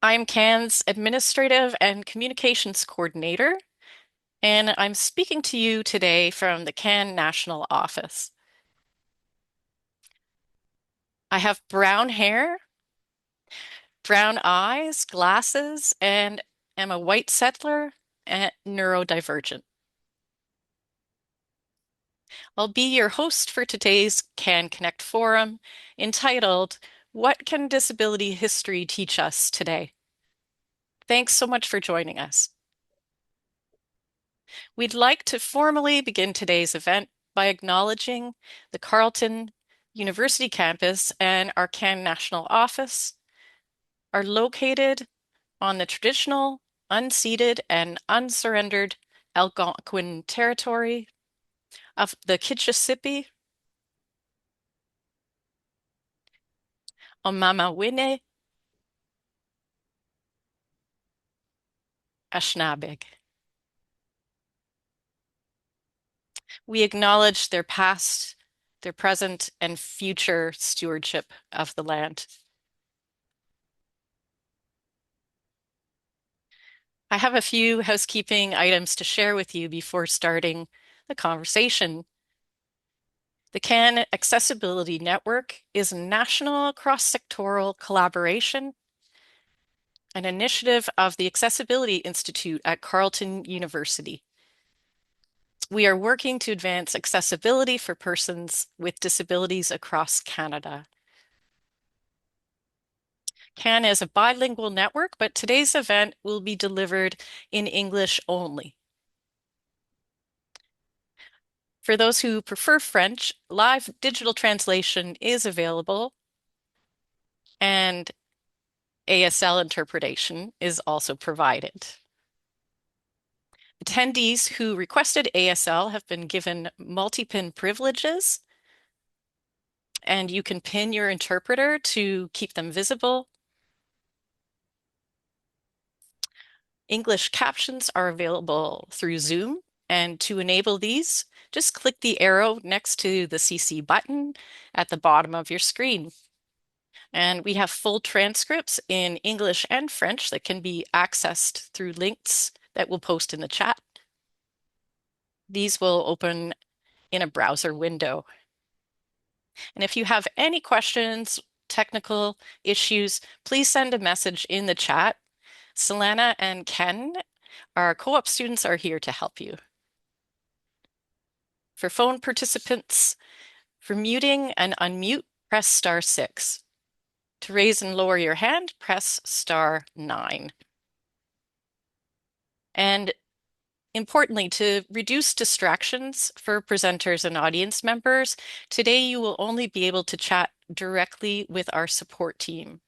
I'm CAN's Administrative and Communications Coordinator, and I'm speaking to you today from the CAN National Office. I have brown hair, brown eyes, glasses, and am a white settler and neurodivergent. I'll be your host for today's CAN Connect Forum entitled, What Can Disability History Teach Us Today? Thanks so much for joining us. We'd like to formally begin today's event by acknowledging the Carleton University campus and our CAN National Office are located on the traditional, unceded, and unsurrendered Algonquin territory of the Kitchissippi, Omamawine, Ashnabeg. We acknowledge their past, their present, and future stewardship of the land. I have a few housekeeping items to share with you before starting the conversation. The CAN Accessibility Network is a national cross-sectoral collaboration, an initiative of the Accessibility Institute at Carleton University. We are working to advance accessibility for persons with disabilities across Canada. CAN is a bilingual network, but today's event will be delivered in English only. For those who prefer French, live digital translation is available, and ASL interpretation is also provided. Attendees who requested ASL have been given multi-pin privileges, and you can pin your interpreter to keep them visible. English captions are available through Zoom, and to enable these, just click the arrow next to the CC button at the bottom of your screen. And we have full transcripts in English and French that can be accessed through links that we'll post in the chat. These will open in a browser window. And if you have any questions, technical issues, please send a message in the chat. Selena and Ken, our co-op students, are here to help you. For phone participants, for muting and unmute, press *6. To raise and lower your hand, press *9. And importantly, to reduce distractions for presenters and audience members, today you will only be able to chat directly with our support team,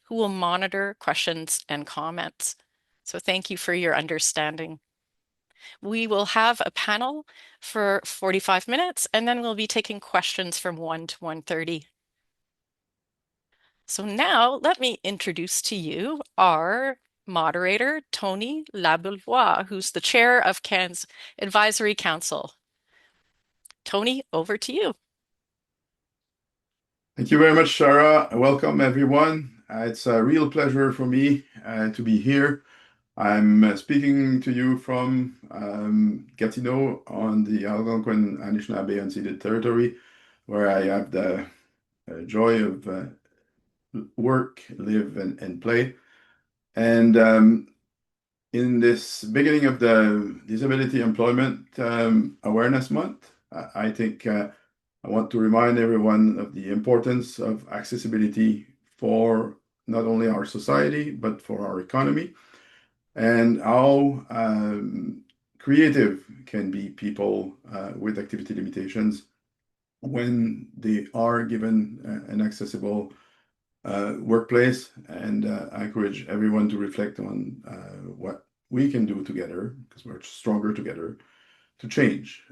who will monitor questions and comments. So thank you for your understanding. We will have a panel for 45 minutes, and then we'll be taking questions from 1 to 1:30. So now let me introduce to you our moderator, Tony Laboulois, who's the chair of CAN's Advisory Council. Tony, over to you. Thank you very much, Sarah. Welcome, everyone. It's a real pleasure for me to be here. I'm speaking to you from Gatineau on the Algonquin Anishinaabe unceded territory, where I have the joy of work, live, and play. And in this beginning of the Disability Employment Awareness Month, I think I want to remind everyone of the importance of accessibility for not only our society, but for our economy, and how creative can be people with activity limitations when they are given an accessible workplace. And I encourage everyone to reflect on what we can do together, because we're stronger together, to change.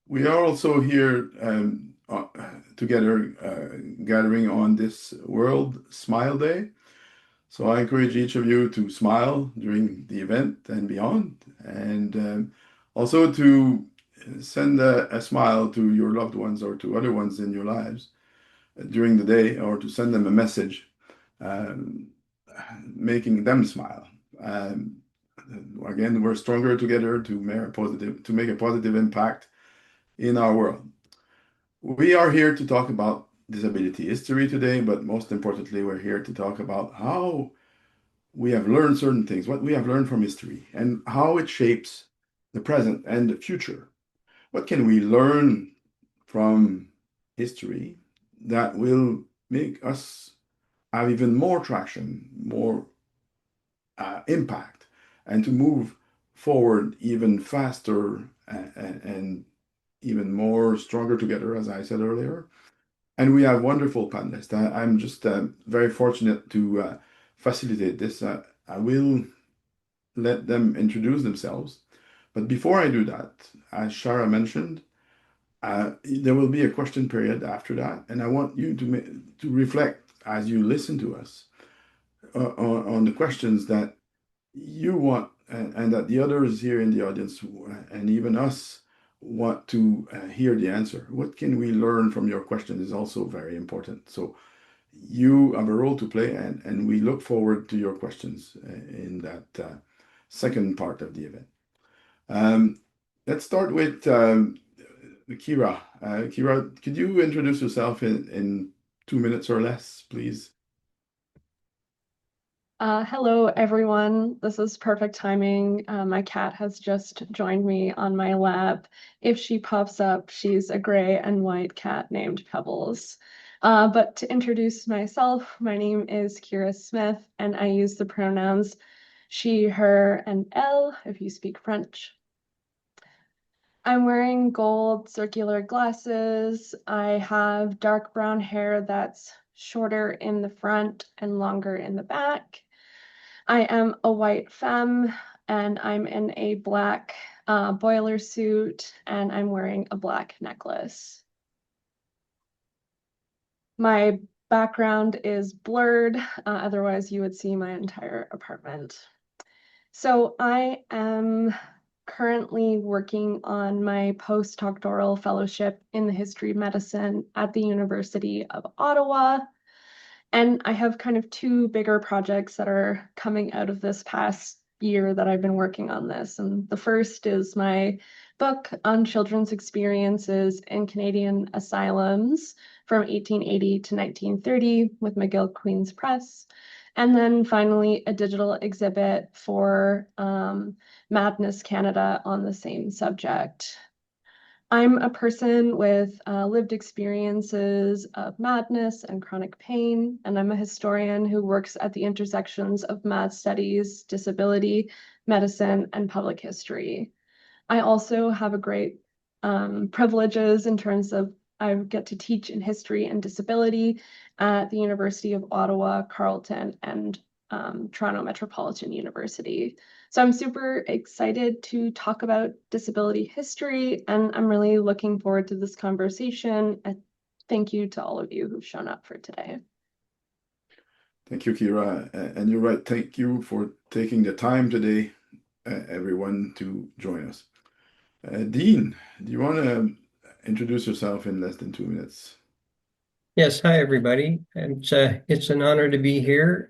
We are also here together gathering on this World Smile Day. So I encourage each of you to smile during the event and beyond, and also to send a smile to your loved ones or to other ones in your lives during the day, or to send them a message. making them smile. Um, Again, we're stronger together to make a positive impact in our world. We are here to talk about disability history today, but most importantly, we're here to talk about how we have learned certain things, what we have learned from history, and how it shapes the present and the future. What can we learn from history that will make us have even more traction, more impact, and to move forward even faster and even more stronger together, as I said earlier. And we have wonderful panelists. I'm just very fortunate to facilitate this. I will let them introduce themselves. But before I do that, as Shara mentioned, there will be a question period after that, and I want you to reflect as you listen to us on the questions that you want and that the others here in the audience and even us want to hear the answer. What can we learn from your question is also very important. So you have a role to play, and we look forward to your questions in that second part of the event. Um, let's start with Kira. Kira, could you introduce yourself in 2 minutes or less, please? Hello, everyone. This is perfect timing. My cat has just joined me on my lap. If she pops up, she's a gray and white cat named Pebbles. But to introduce myself, my name is Kira Smith, and I use the pronouns she, her, and elle if you speak French. I'm wearing gold circular glasses. I have dark brown hair that's shorter in the front and longer in the back. I am a white femme and I'm in a black boiler suit and I'm wearing a black necklace. My background is blurred, otherwise you would see my entire apartment. So I am currently working on my postdoctoral fellowship in the history of medicine at the University of Ottawa. And I have kind of two bigger projects that are coming out of this past year that I've been working on this. And the first is my book on children's experiences in Canadian asylums from 1880 to 1930 with McGill Queen's Press. And then finally, a digital exhibit for Madness Canada on the same subject. I'm a person with lived experiences of madness and chronic pain, and I'm a historian who works at the intersections of mad studies, disability, medicine, and public history. I also have a great privileges in terms of I get to teach in history and disability at the University of Ottawa, Carleton, and Toronto Metropolitan University. So I'm super excited to talk about disability history, and I'm really looking forward to this conversation. Thank you to all of you who've shown up for today. Thank you, Kira. And you're right. Thank you for taking the time today, everyone, to join us. Dean, do you want to introduce yourself in less than 2 minutes? Yes, hi everybody. It's an honor to be here.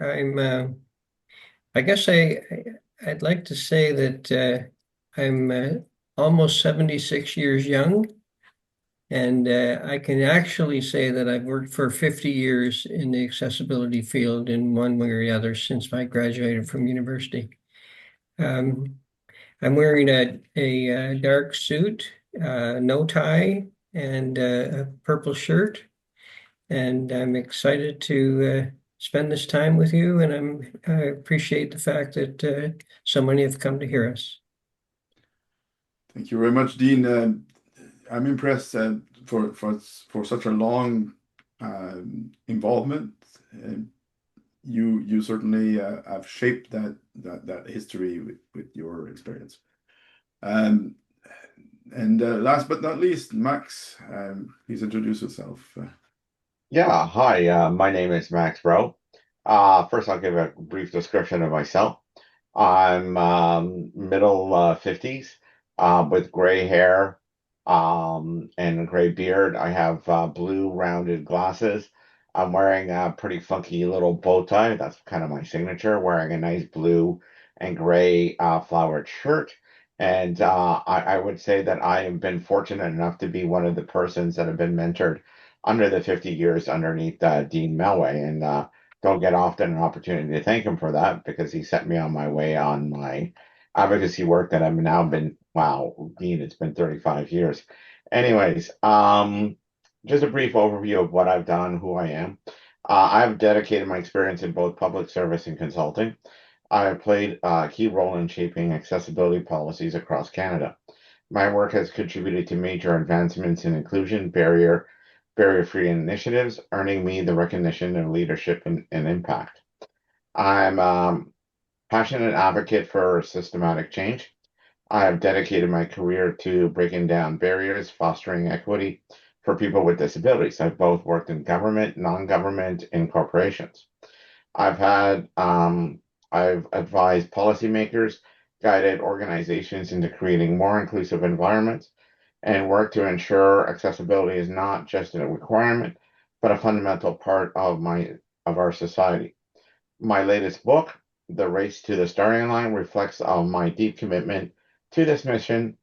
I guess I'd like to say that I'm almost 76 years young, and I can actually say that I've worked for 50 years in the accessibility field in one way or the other since I graduated from university. Um, I'm wearing a dark suit, no tie, and a purple shirt. And I'm excited to spend this time with you, and I appreciate the fact that so many have come to hear us. Thank you very much, Dean. I'm impressed for such a long involvement. You certainly have shaped that history with your experience. Um, and last but not least, Max, please introduce yourself. Yeah, hi, my name is Max Bro. First, I'll give a brief description of myself. I'm middle 50s with gray hair and a gray beard. I have blue rounded glasses. I'm wearing a pretty funky little bow tie. That's kind of my signature. Wearing a nice blue and gray flowered shirt. And I would say that I have been fortunate enough to be one of the persons that have been mentored under the 50 years underneath Dean Melway. And don't get often an opportunity to thank him for that because he set me on my way on my advocacy work that I've now been, wow, Dean, it's been 35 years. Anyways, just a brief overview of what I've done, who I am. I've dedicated my experience in both public service and consulting. I have played a key role in shaping accessibility policies across Canada. My work has contributed to major advancements in inclusion, barrier-free initiatives, earning me the recognition of leadership and impact. I'm passionate advocate for systematic change. I have dedicated my career to breaking down barriers, fostering equity for people with disabilities. I've both worked in government, non-government, and corporations. I've had, I've advised policymakers, guided organizations into creating more inclusive environments, and worked to ensure accessibility is not just a requirement, but a fundamental part of our society. My latest book, The Race to the Starting Line, reflects on my deep commitment to this mission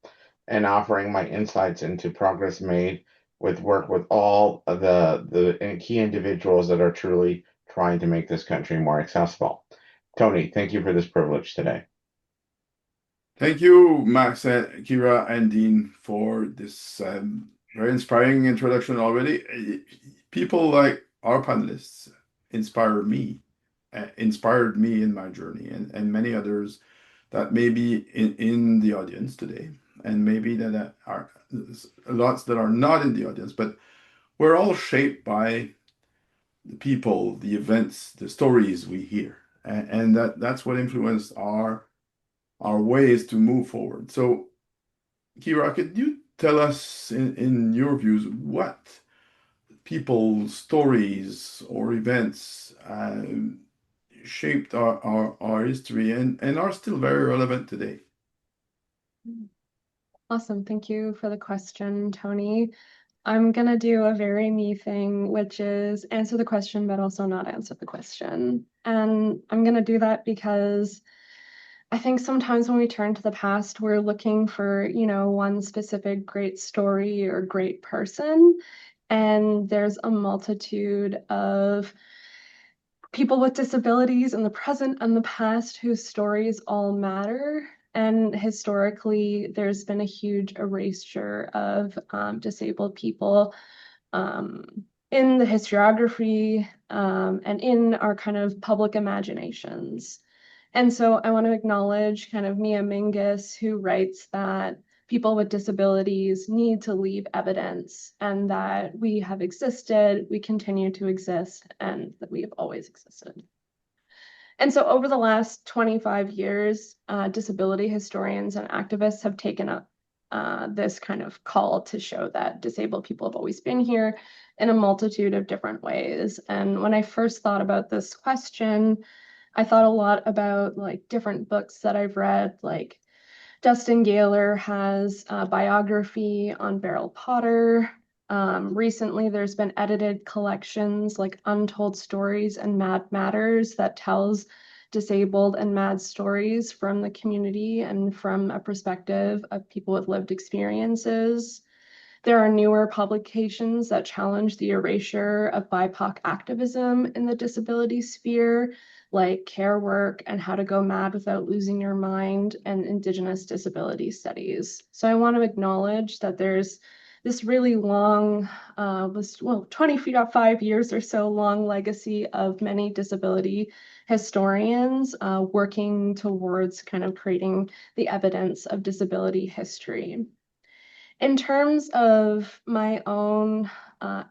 and offering my insights into progress made with work with all of the key individuals that are truly trying to make this country more accessible. Tony, thank you for this privilege today. Thank you, Max, Kira, and Dean, for this very inspiring introduction already. People like our panelists inspired me in my journey, and many others that may be in the audience today, and maybe that are lots that are not in the audience, but we're all shaped by the people, the events, the stories we hear, and that's what influenced our ways to move forward. So, Kira, could you tell us, in your views, what people's stories or events shaped our history and are still very relevant today? Awesome. Thank you for the question, Tony. I'm going to do a very me thing, which is answer the question, but also not answer the question. And I'm going to do that because I think sometimes when we turn to the past, we're looking for, one specific great story or great person. And there's a multitude of people with disabilities in the present and the past whose stories all matter. And historically, there's been a huge erasure of disabled people in the historiography and in our kind of public imaginations. And so I want to acknowledge kind of Mia Mingus, who writes that people with disabilities need to leave evidence and that we have existed, we continue to exist, and that we have always existed. And so over the last 25 years, disability historians and activists have taken up this kind of call to show that disabled people have always been here in a multitude of different ways. And when I first thought about this question, I thought a lot about like different books that I've read, like Dustin Gaylor has a biography on Beryl Potter. Recently, there's been edited collections like Untold Stories and Mad Matters that tells disabled and mad stories from the community and from a perspective of people with lived experiences. There are newer publications that challenge the erasure of BIPOC activism in the disability sphere, like Care Work and How to Go Mad Without Losing Your Mind and Indigenous Disability Studies. So I want to acknowledge that there's this really long, 25 years or so long legacy of many disability historians working towards kind of creating the evidence of disability history. In terms of my own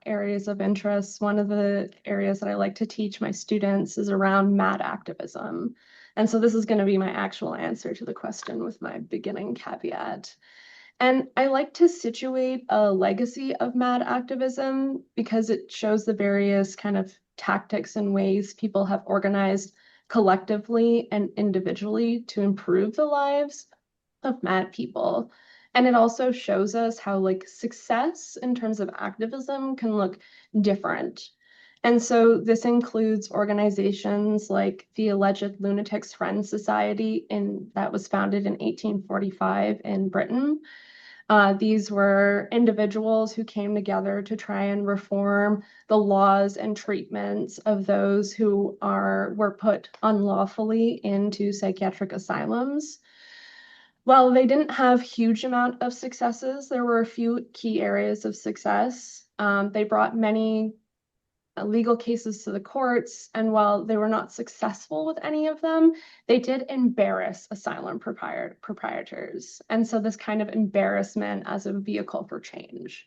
areas of interest, one of the areas that I like to teach my students is around mad activism. And so this is going to be my actual answer to the question with my beginning caveat. And I like to situate a legacy of mad activism because it shows the various kind of tactics and ways people have organized collectively and individually to improve the lives of mad people. And it also shows us how like success in terms of activism can look different. And so this includes organizations like the Alleged Lunatics Friends Society that was founded in 1845 in Britain. These were individuals who came together to try and reform the laws and treatments of those who were put unlawfully into psychiatric asylums. While they didn't have huge amount of successes, there were a few key areas of success. They brought many legal cases to the courts, and while they were not successful with any of them, they did embarrass asylum proprietors. And so this kind of embarrassment as a vehicle for change.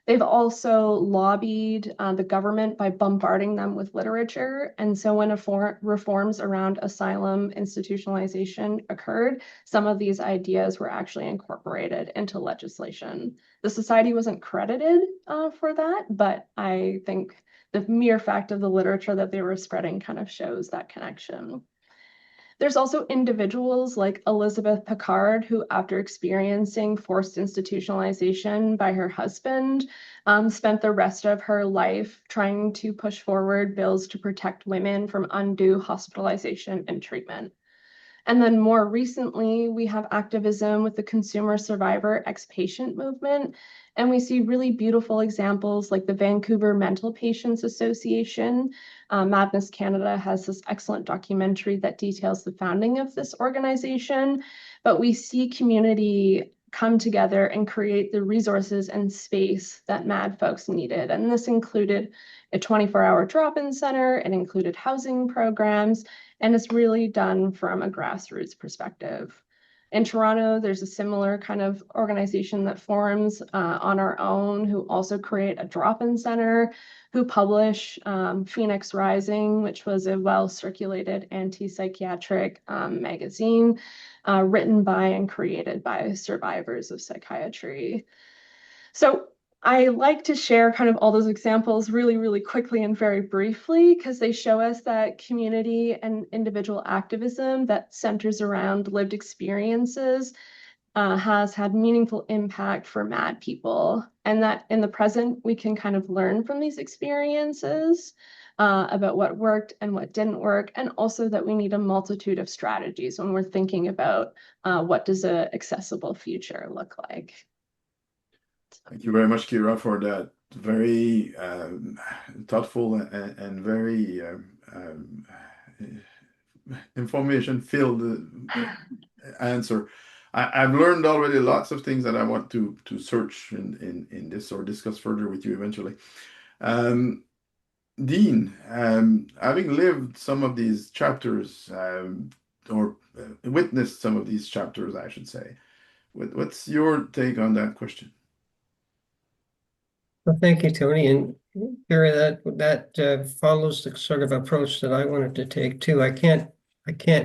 They've also lobbied the government by bombarding them with literature. And so when reforms around asylum institutionalization occurred, some of these ideas were actually incorporated into legislation. The society wasn't credited for that, but I think the mere fact of the literature that they were spreading kind of shows that connection. There's also individuals like Elizabeth Picard, who, after experiencing forced institutionalization by her husband, spent the rest of her life trying to push forward bills to protect women from undue hospitalization and treatment. And then more recently, we have activism with the consumer survivor ex-patient movement. And we see really beautiful examples like the Vancouver Mental Patients Association. Madness Canada has this excellent documentary that details the founding of this organization. But we see community come together and create the resources and space that MAD folks needed. And this included a 24-hour drop-in center, it included housing programs, and it's really done from a grassroots perspective. In Toronto, there's a similar kind of organization that forms on our own, who also create a drop-in center, who publish Phoenix Rising, which was a well-circulated anti-psychiatric magazine written by and created by survivors of psychiatry. So I like to share kind of all those examples really, really quickly and very briefly, because they show us that community and individual activism that centers around lived experiences has had meaningful impact for MAD people, and that in the present, we can kind of learn from these experiences about what worked and what didn't work, and also that we need a multitude of strategies when we're thinking about what does an accessible future look like. Thank you very much, Kira, for that very thoughtful and very information-filled answer. I've learned already lots of things that I want to search in this or discuss further with you eventually. Dean, having lived some of these chapters or witnessed some of these chapters, I should say, what's your take on that question? Well, thank you, Tony. And Kira, that follows the sort of approach that I wanted to take too. I can't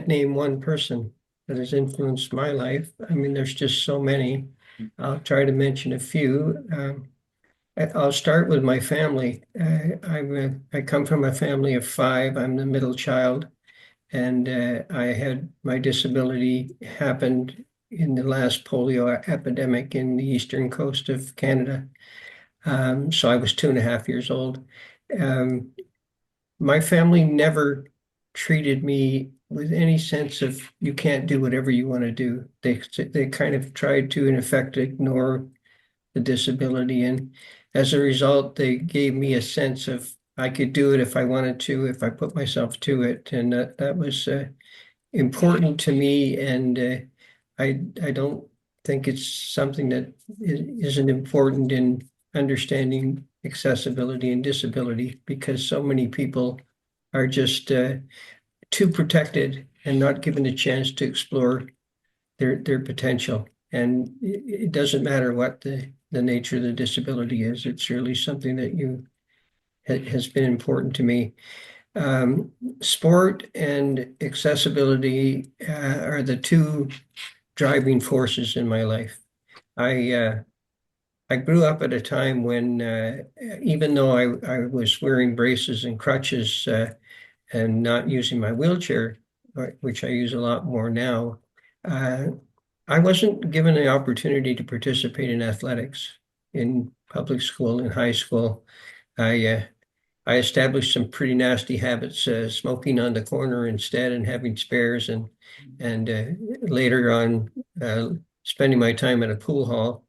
name one person that has influenced my life. I mean, there's just so many. I'll try to mention a few. I'll start with my family. I come from a family of five. I'm the middle child, and I had my disability happened in the last polio epidemic in the eastern coast of Canada. So I was 2.5 years old. My family never treated me with any sense of you can't do whatever you want to do. They kind of tried to, in effect, ignore the disability. And as a result, they gave me a sense of I could do it if I wanted to, if I put myself to it. And that was important to me. And I don't think it's something that isn't important in understanding accessibility and disability, because so many people are just too protected and not given a chance to explore their potential. And it doesn't matter what the nature of the disability is. It's really something that has been important to me. Sport and accessibility are the two driving forces in my life. I grew up at a time when, even though I was wearing braces and crutches and not using my wheelchair, which I use a lot more now, I wasn't given the opportunity to participate in athletics in public school and high school. I I established some pretty nasty habits, smoking on the corner instead and having spares, and later on spending my time at a pool hall,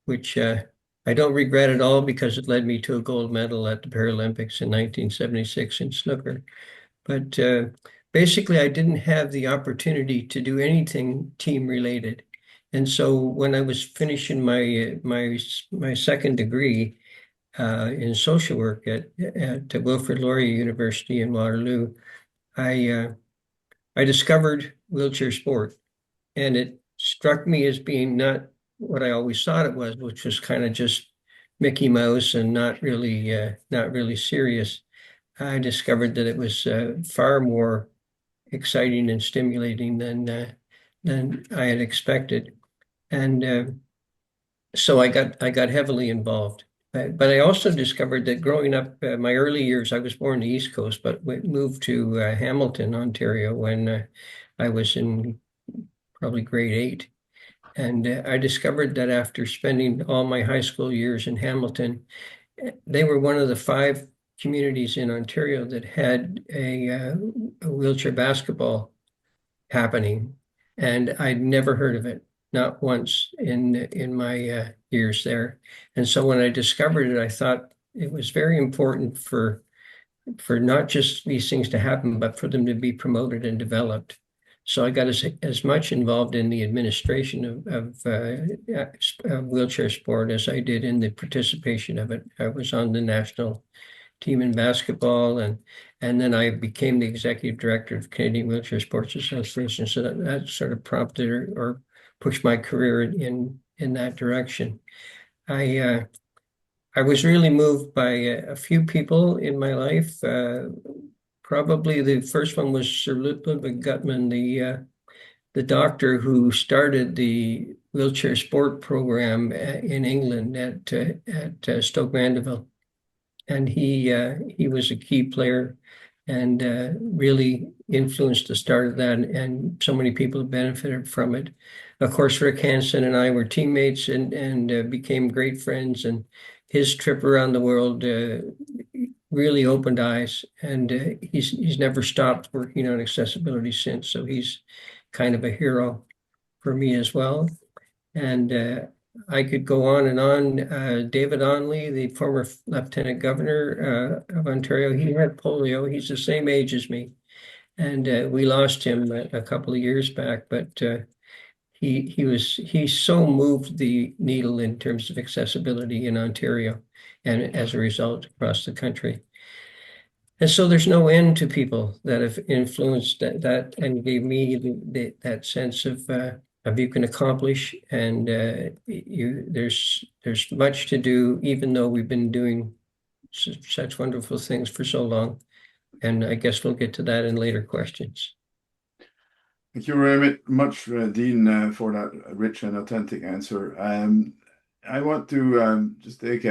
which I don't regret at all because it led me to a gold medal at the Paralympics in 1976 in snooker. But basically, I didn't have the opportunity to do anything team related. And so when I was finishing my second degree in social work at Wilfrid Laurier University in Waterloo, I uh, I discovered wheelchair sport, and it struck me as being not what I always thought it was, which was kind of just Mickey Mouse and not really serious. I discovered that it was far more exciting and stimulating than I had expected, and so I got heavily involved. But I also discovered that growing up, my early years, I was born in the East Coast, but we moved to Hamilton, Ontario, when I was in probably grade 8. And I discovered that after spending all my high school years in Hamilton, they were one of the 5 communities in Ontario that had a wheelchair basketball happening, and I'd never heard of it, not once in my years there. And so when I discovered it, I thought it was very important for not just these things to happen, but for them to be promoted and developed. So I got as much involved in the administration of wheelchair sport as I did in the participation of it. I was on the national team in basketball, and then I became the executive director of Canadian Wheelchair Sports Association. So that sort of prompted or pushed my career in that direction. I I was really moved by a few people in my life. Probably the first one was Sir Ludwig Gutmann, the doctor who started the wheelchair sport program in England at Stoke Mandeville, and he was a key player and really influenced the start of that, and so many people benefited from it. Of course, Rick Hansen and I were teammates and became great friends, and his trip around the world really opened eyes, and he's never stopped working on accessibility since, so he's kind of a hero for me as well. And I could go on and on. David Onley, the former Lieutenant Governor of Ontario, he had polio. He's the same age as me. And we lost him a couple of years back, but he so moved the needle in terms of accessibility in Ontario and as a result across the country. And so there's no end to people that have influenced that and gave me that sense of you can accomplish, and there's much to do, even though we've been doing such wonderful things for so long. And I guess we'll get to that in later questions. Thank you very much, Dean, for that rich and authentic answer. I want to just take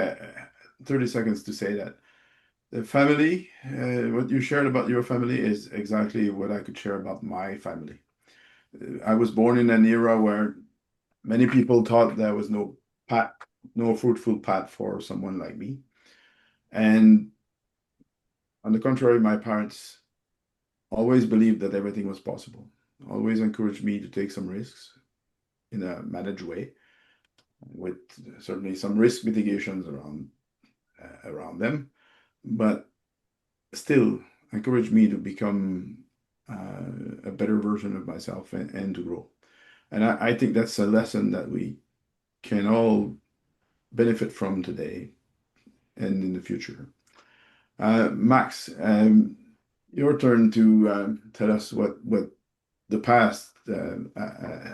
30 seconds to say that the family, what you shared about your family is exactly what I could share about my family. I was born in an era where many people thought there was no fruitful path for someone like me. And on the contrary, my parents always believed that everything was possible, always encouraged me to take some risks in a managed way, with certainly some risk mitigations around them, but still encouraged me to become a better version of myself and to grow. And I think that's a lesson that we can all benefit from today and in the future. Max, your turn to tell us what the past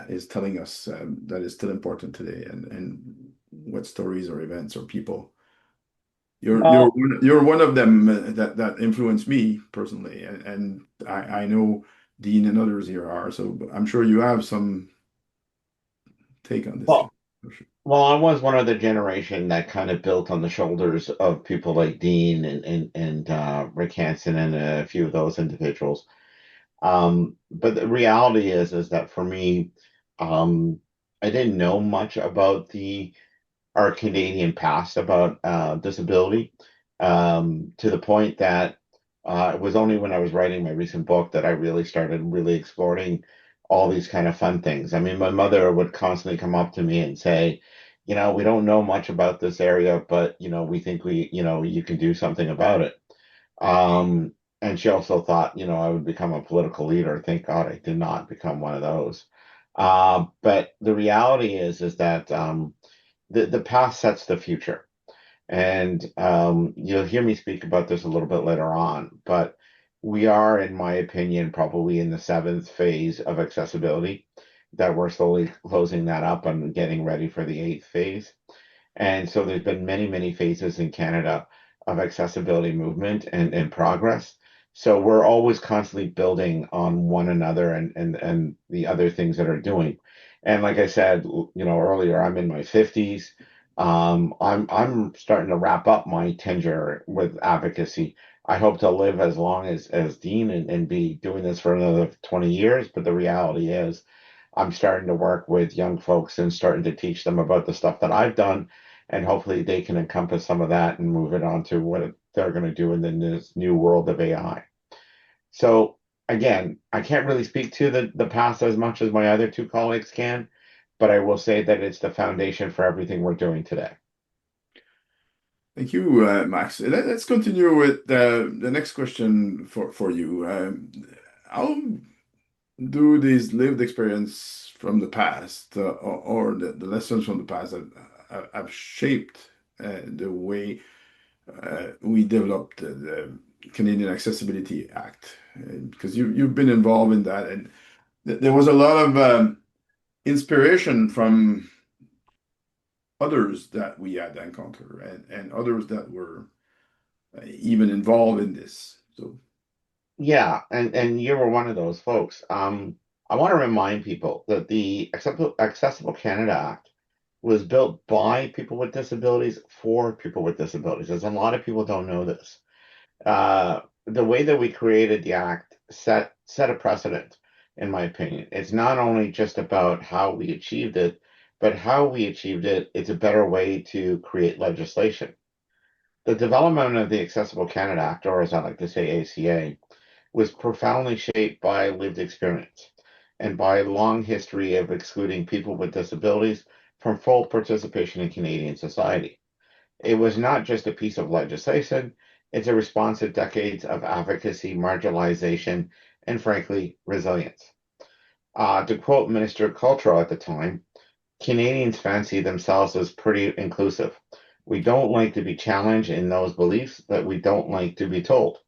is telling us that is still important today, and what stories or events or people. Well, You're one of them that influenced me personally, and I know Dean and others here are, so I'm sure you have some take on this too. well, well, I was one of the generation that kind of built on the shoulders of people like Dean and Rick Hansen and a few of those individuals. But the reality is that for me, I didn't know much about the our Canadian past about disability. to the point that it was only when I was writing my recent book that I really started really exploring all these kind of fun things. I mean, my mother would constantly come up to me and say, we don't know much about this area, but we think you can do something about it. Um, and she also thought, I would become a political leader. Thank God I did not become one of those. But the reality is that the past sets the future. And you'll hear me speak about this a little bit later on, but we are, in my opinion, probably in the seventh phase of accessibility, that we're slowly closing that up and getting ready for the eighth phase. And so there's been many, many phases in Canada of accessibility movement and progress. So we're always constantly building on one another and the other things that are doing. And like I said, earlier, I'm in my 50s. I'm starting to wrap up my tenure with advocacy. I hope to live as long as Dean and be doing this for another 20 years. But the reality is, I'm starting to work with young folks and starting to teach them about the stuff that I've done, and hopefully they can encompass some of that and move it on to what they're going to do in this new world of AI. So again, I can't really speak to the past as much as my other two colleagues can, but I will say that it's the foundation for everything we're doing today. Thank you, Max. Let's continue with the next question for you. How do these lived experience from the past or the lessons from the past have shaped the way we developed the Canadian Accessibility Act? Because you've been involved in that, and there was a lot of inspiration from others that we had encountered and others that were even involved in this. So, Yeah, and you were one of those folks. I want to remind people that the Accessible Canada Act was built by people with disabilities for people with disabilities. As a lot of people don't know this. The way that we created the act set a precedent, in my opinion. It's not only just about how we achieved it, but how we achieved it. It's a better way to create legislation. The development of the Accessible Canada Act, or as I like to say, ACA, was profoundly shaped by lived experience and by a long history of excluding people with disabilities from full participation in Canadian society. It was not just a piece of legislation, it's a response to decades of advocacy, marginalization, and frankly, resilience. To quote Minister Cultural at the time, Canadians fancy themselves as pretty inclusive. We don't like to be challenged in those beliefs, but we don't like to be told.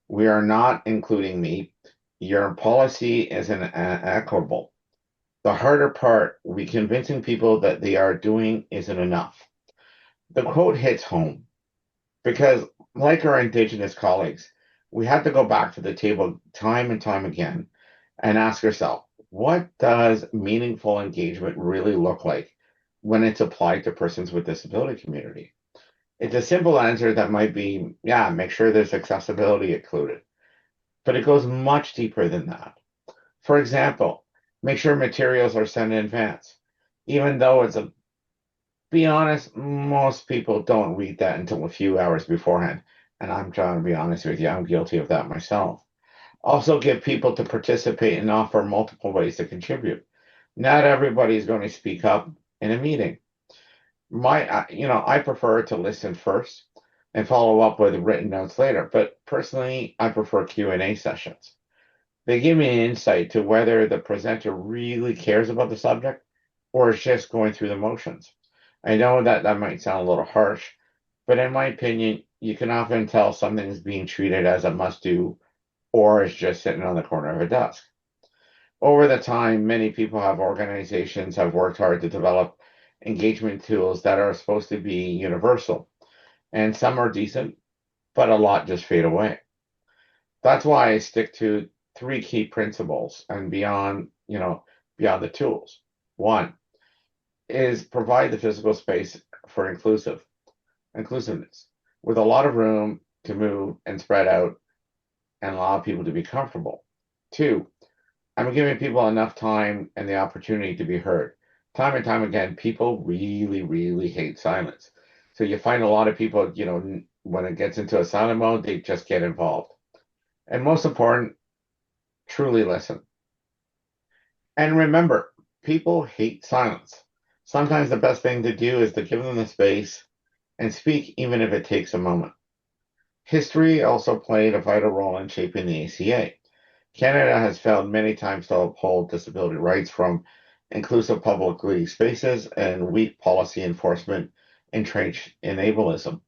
We are not including me. Your policy is inequitable. The harder part, we convincing people that they are doing isn't enough. The quote hits home because, like our Indigenous colleagues, we had to go back to the table time and time again and ask ourselves, what does meaningful engagement really look like when it's applied to persons with disability community? It's a simple answer that might be, yeah, make sure there's accessibility included, but it goes much deeper than that. For example, make sure materials are sent in advance, even though be honest, most people don't read that until a few hours beforehand. And I'm trying to be honest with you, I'm guilty of that myself. Also, give people to participate and offer multiple ways to contribute. Not everybody is going to speak up in a meeting. I prefer to listen first and follow up with written notes later. But personally, I prefer Q&A sessions. They give me an insight to whether the presenter really cares about the subject or is just going through the motions. I know that that might sound a little harsh, but in my opinion, you can often tell something is being treated as a must do or is just sitting on the corner of a desk. Over the time, many people organizations have worked hard to develop engagement tools that are supposed to be universal, and some are decent, but a lot just fade away. That's why I stick to three key principles and beyond the tools. One is provide the physical space for inclusiveness with a lot of room to move and spread out and allow people to be comfortable. Two, I'm giving people enough time and the opportunity to be heard. Time and time again, people really, really hate silence. So you find a lot of people, When it gets into a silent mode, they just get involved. And most important, truly listen. And remember, people hate silence. Sometimes the best thing to do is to give them the space and speak, even if it takes a moment. History also played a vital role in shaping the ACA. Canada has failed many times to uphold disability rights, from inclusive public spaces and weak policy enforcement entrenched in ableism.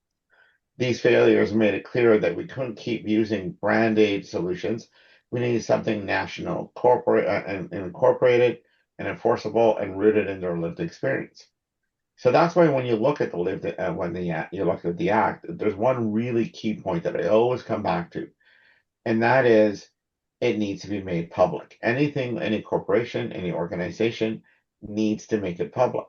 These failures made it clear that we couldn't keep using brand aid solutions. We needed something national, corporate, and incorporated and enforceable and rooted in their lived experience. So that's why when you look at the lived, when you look at the act, there's one really key point that I always come back to, and that is it needs to be made public. Anything, any corporation, any organization needs to make it public.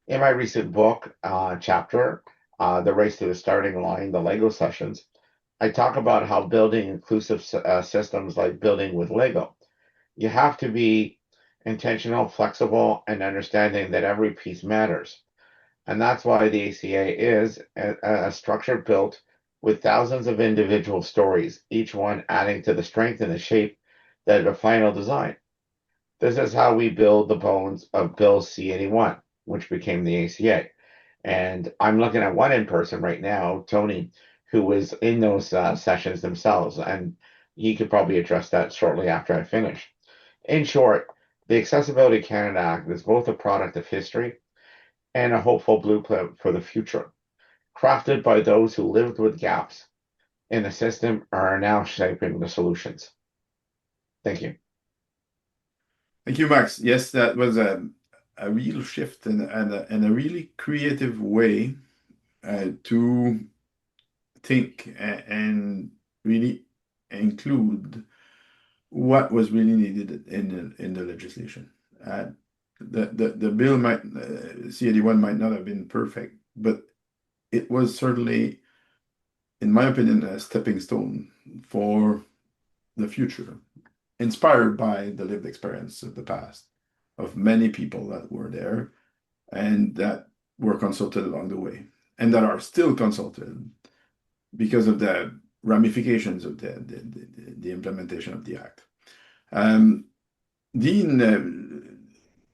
In my recent book chapter, The Race to the Starting Line, the Lego Sessions, I talk about how building inclusive systems like building with Lego. You have to be intentional, flexible, and understanding that every piece matters. And that's why the ACA is a structure built with thousands of individual stories, each one adding to the strength and the shape that the final design. This is how we build the bones of Bill C-81, which became the ACA. And I'm looking at one in person right now, Tony, who was in those sessions themselves, and he could probably address that shortly after I finish. In short, the Accessibility Canada Act is both a product of history and a hopeful blueprint for the future, crafted by those who lived with gaps in the system and are now shaping the solutions. Thank you. Thank you, Max. Yes, that was a real shift and a really creative way to think and really include what was really needed in the legislation. The bill might C-81 might not have been perfect, but it was certainly, in my opinion, a stepping stone for the future, inspired by the lived experience of the past of many people that were there and that were consulted along the way and that are still consulted because of the ramifications of the implementation of the act. Dean,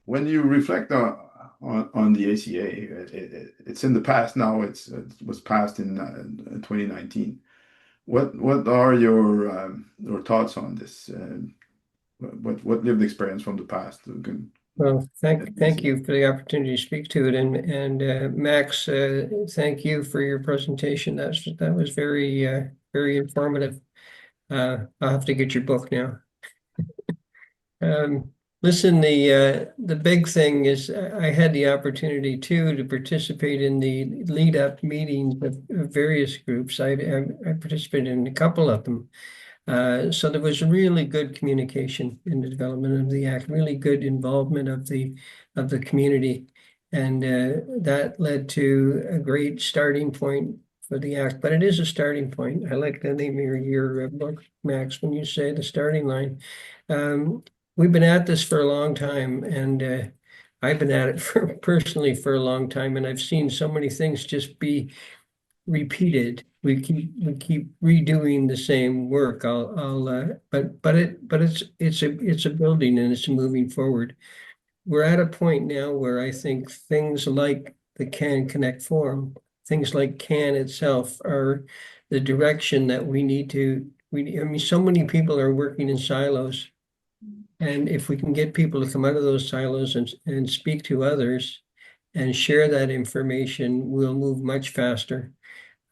when you reflect on the ACA, it's in the past now. It was passed in 2019. What are your thoughts on this? What lived experience from the past? Well, thank you for the opportunity to speak to it, and Max, thank you for your presentation. That was very informative. I'll have to get your book now. Listen, the big thing is I had the opportunity too to participate in the lead up meetings of various groups. I participated in a couple of them. So there was really good communication in the development of the act, really good involvement of the community, and that led to a great starting point for the act. But it is a starting point. I like the name of your book, Max, when you say the starting line. We've been at this for a long time, and I've been at it personally for a long time, and I've seen so many things just be repeated. We keep redoing the same work. But it's a building and it's moving forward. We're at a point now where I think things like the Can Connect Forum, things like Can itself, are the direction that we need to. I mean, so many people are working in silos, and if we can get people to come out of those silos and speak to others and share that information, we'll move much faster.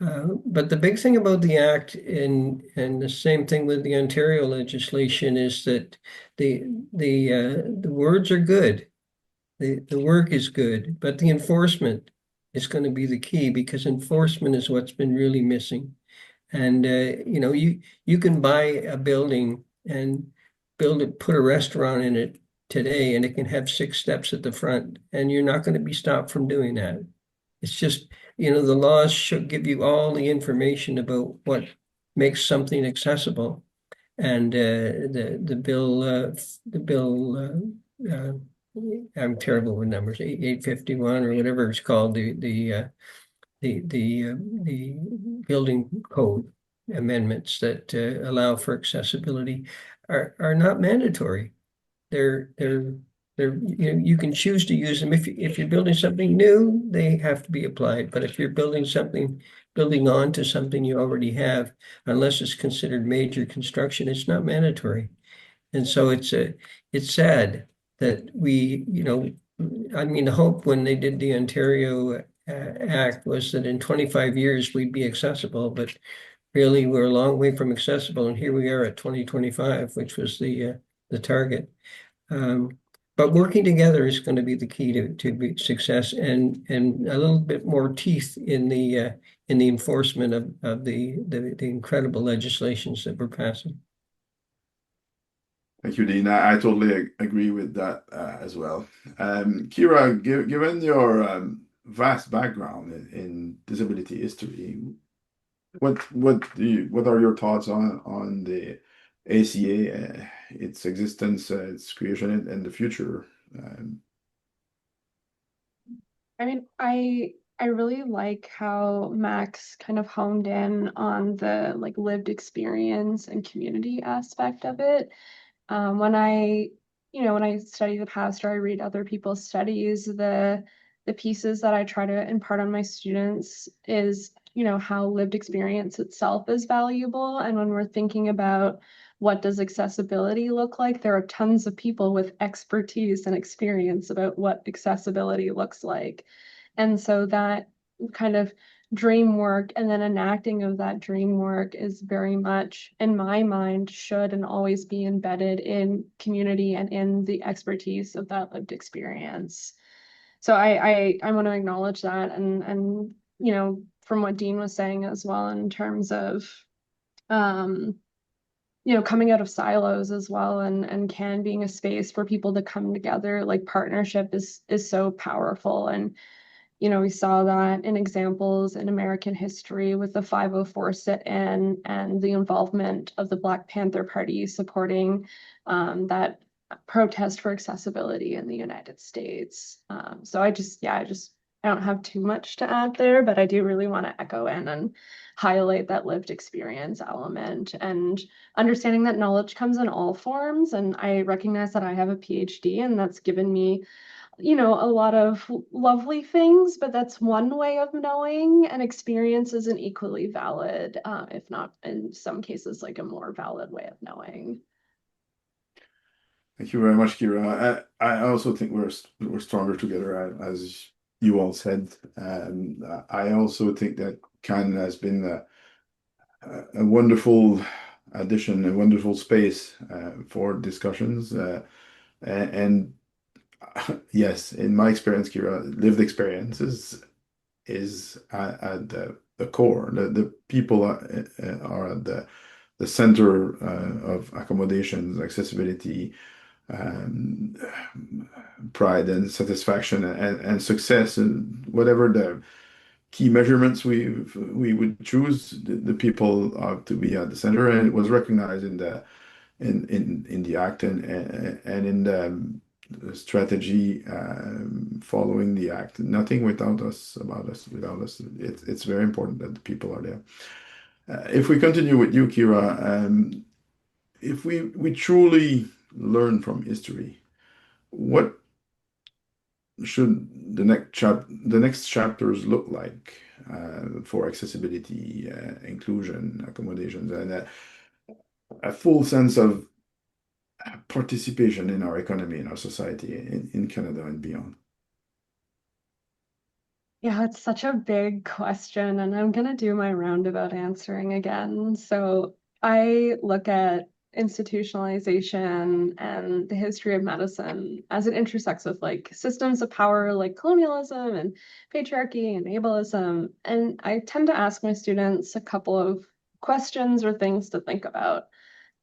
But the big thing about the act, and the same thing with the Ontario legislation, is that the words are good, the work is good, but the enforcement is going to be the key, because enforcement is what's been really missing. And you can buy a building and put a restaurant in it today, and it can have 6 steps at the front, and you're not going to be stopped from doing that. It's just, the laws should give you all the information about what makes something accessible. And the bill, I'm terrible with numbers, 851 or whatever it's called, the the building code amendments that allow for accessibility are not mandatory. They're they're you can choose to use them. If you're building something new, they have to be applied. But if you're building on to something you already have, unless it's considered major construction, it's not mandatory. And so it's sad that I mean, the hope when they did the Ontario Act was that in 25 years we'd be accessible, but really we're a long way from accessible, and here we are at 2025, which was the target. Um, but working together is going to be the key to success, and a little bit more teeth in the enforcement of the incredible legislations that we're passing. Thank you, Dean. I totally agree with that as well. Kira, given your vast background in disability history, what are your thoughts on the ACA, its existence, its creation, and the future? Um, I mean, I really like how Max kind of honed in on the like lived experience and community aspect of it. When when I study the past or I read other people's studies, the pieces that I try to impart on my students is, how lived experience itself is valuable. And when we're thinking about what does accessibility look like, there are tons of people with expertise and experience about what accessibility looks like. And so that kind of dream work and then enacting of that dream work is very much, in my mind, should and always be embedded in community and in the expertise of that lived experience. So I want to acknowledge that and from what Dean was saying as well in terms of um coming out of silos as well and can being a space for people to come together, like partnership is so powerful. And we saw that in examples in American history with the 504 sit-in and the involvement of the Black Panther Party supporting that protest for accessibility in the United States. So I don't have too much to add there, but I do really want to echo in and highlight that lived experience element and understanding that knowledge comes in all forms. And I recognize that I have a PhD, and that's given me a lot of lovely things, but that's one way of knowing, and experience is an equally valid, if not in some cases, like a more valid way of knowing. Thank you very much, Kira. I also think we're stronger together, as you all said. I also think that Canada has been a wonderful addition, a wonderful space for discussions. And yes, in my experience, Kira, lived experience is at the core. The people are at the center of accommodations, accessibility, um, pride and satisfaction and success, and whatever the key measurements we would choose, the people are to be at the center, and it was recognized in the act and in the strategy following the act. Nothing without us, about us, without us. It's very important that the people are there. If we continue with you, Kira, if we truly learn from history, what should the next chapters look like for accessibility, inclusion, accommodations, and a full sense of participation in our economy, in our society, in Canada and beyond? Yeah, it's such a big question, and I'm gonna do my roundabout answering again. So I look at institutionalization and the history of medicine as it intersects with like systems of power like colonialism and patriarchy and ableism. And I tend to ask my students a couple of questions or things to think about.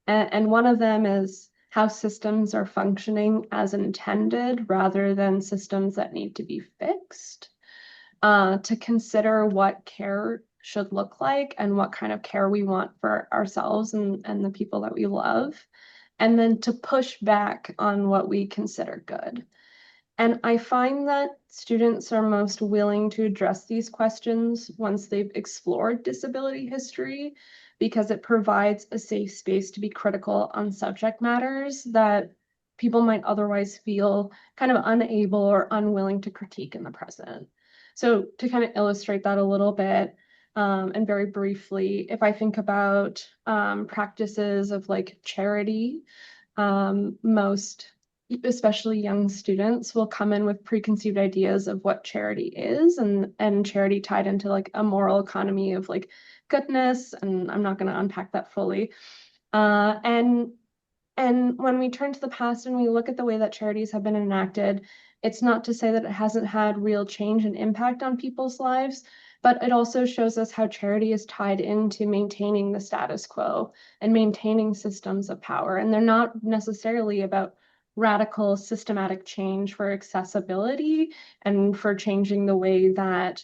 And one of them is how systems are functioning as intended rather than systems that need to be fixed, to consider what care should look like and what kind of care we want for ourselves and the people that we love, and then to push back on what we consider good. And I find that students are most willing to address these questions once they've explored disability history, because it provides a safe space to be critical on subject matters that people might otherwise feel kind of unable or unwilling to critique in the present. So to kind of illustrate that a little bit, and very briefly, if I think about practices of like charity, most, especially young students, will come in with preconceived ideas of what charity is, and charity tied into like a moral economy of like goodness, and I'm not going to unpack that fully. Uh, and and when we turn to the past and we look at the way that charities have been enacted, it's not to say that it hasn't had real change and impact on people's lives, but it also shows us how charity is tied into maintaining the status quo and maintaining systems of power. And they're not necessarily about radical systematic change for accessibility and for changing the way that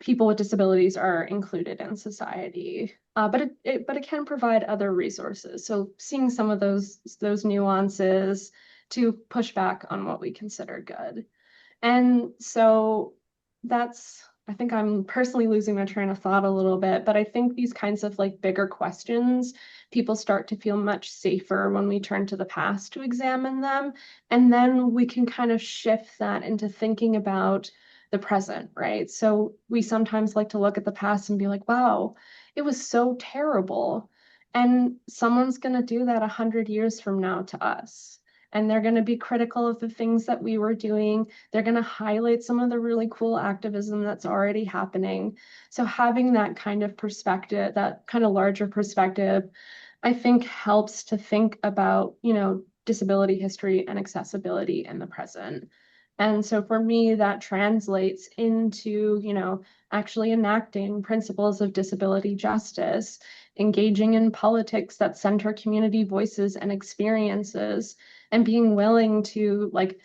people with disabilities are included in society. But it can provide other resources. So seeing some of those nuances to push back on what we consider good. And so that's, I think I'm personally losing my train of thought a little bit, but I think these kinds of like bigger questions, people start to feel much safer when we turn to the past to examine them. And then we can kind of shift that into thinking about the present, right? So we sometimes like to look at the past and be like, wow, it was so terrible. And someone's going to do that 100 years from now to us. And they're going to be critical of the things that we were doing. They're going to highlight some of the really cool activism that's already happening. So having that kind of perspective, that kind of larger perspective, I think helps to think about, disability history and accessibility in the present. And so for me, that translates into, actually enacting principles of disability justice, engaging in politics that center community voices and experiences, and being willing to like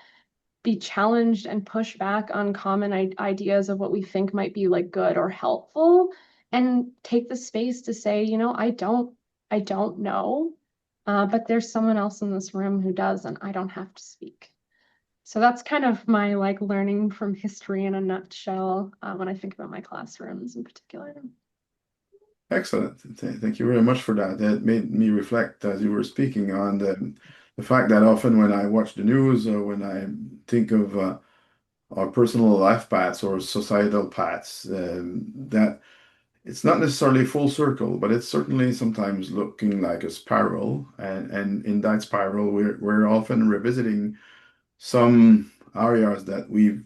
be challenged and push back on common ideas of what we think might be like good or helpful, and take the space to say, I don't know, but there's someone else in this room who does, and I don't have to speak. So that's kind of my like learning from history in a nutshell, when I think about my classrooms in particular. Excellent. Thank you very much for that. That made me reflect as you were speaking on the fact that often when I watch the news or when I think of our personal life paths or societal paths, that it's not necessarily full circle, but it's certainly sometimes looking like a spiral. And in that spiral, we're often revisiting some areas that we've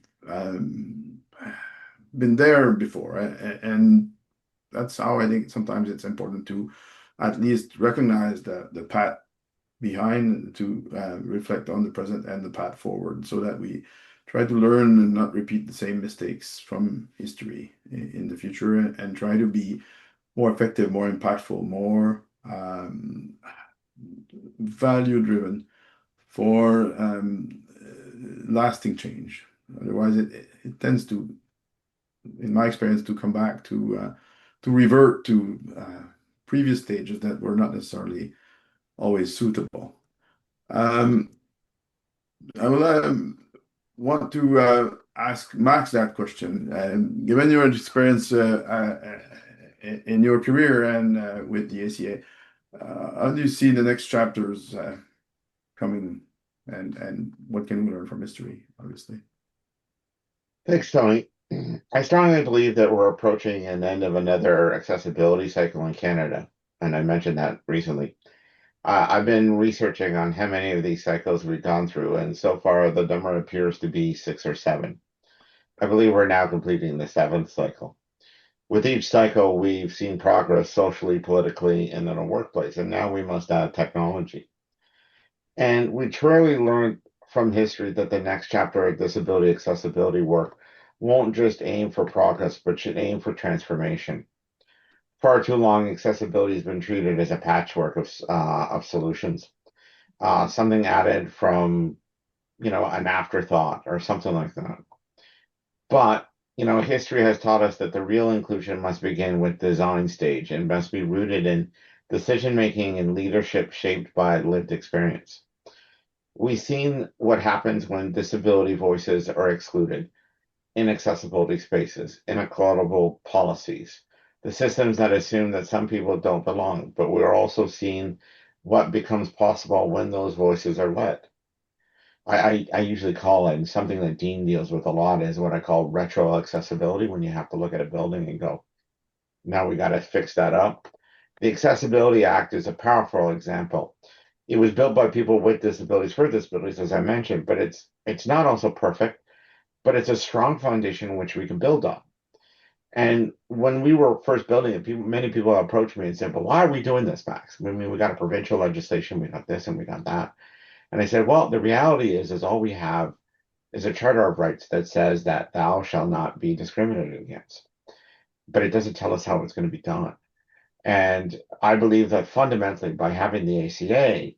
been there before. And that's how I think sometimes it's important to at least recognize the path behind to reflect on the present and the path forward so that we try to learn and not repeat the same mistakes from history in the future and try to be more effective, more impactful, more value driven for lasting change. Otherwise, it tends to, in my experience, to come back to revert to previous stages that were not necessarily always suitable. Um, I will want to ask Max that question. Given your experience in your career and with the ACA, how do you see the next chapters coming, and what can we learn from history, obviously? Thanks, Tony. I strongly believe that we're approaching an end of another accessibility cycle in Canada, and I mentioned that recently. I've been researching on how many of these cycles we've gone through, and so far the number appears to be 6 or 7. I believe we're now completing the 7th cycle. With each cycle, we've seen progress socially, politically, and in a workplace, and now we must add technology. And we truly learned from history that the next chapter of disability accessibility work won't just aim for progress, but should aim for transformation. Far too long, accessibility has been treated as a patchwork of solutions, something added from an afterthought or something like that. But history has taught us that the real inclusion must begin with design stage and must be rooted in decision making and leadership shaped by lived experience. We've seen what happens when disability voices are excluded in accessibility spaces, inequitable policies, the systems that assume that some people don't belong, but we're also seeing what becomes possible when those voices are led. I usually call it, and something that Dean deals with a lot is what I call retro accessibility, when you have to look at a building and go, now we got to fix that up. The Accessibility Act is a powerful example. It was built by people with disabilities for disabilities, as I mentioned, but it's not also perfect, but it's a strong foundation which we can build on. And when we were first building it, many people approached me and said, "But why are we doing this, Max? I mean, we got a provincial legislation, we got this, and we got that." And I said, "Well, the reality is all we have is a Charter of Rights that says that thou shalt not be discriminated against, but it doesn't tell us how it's going to be done." And I believe that fundamentally, by having the ACA,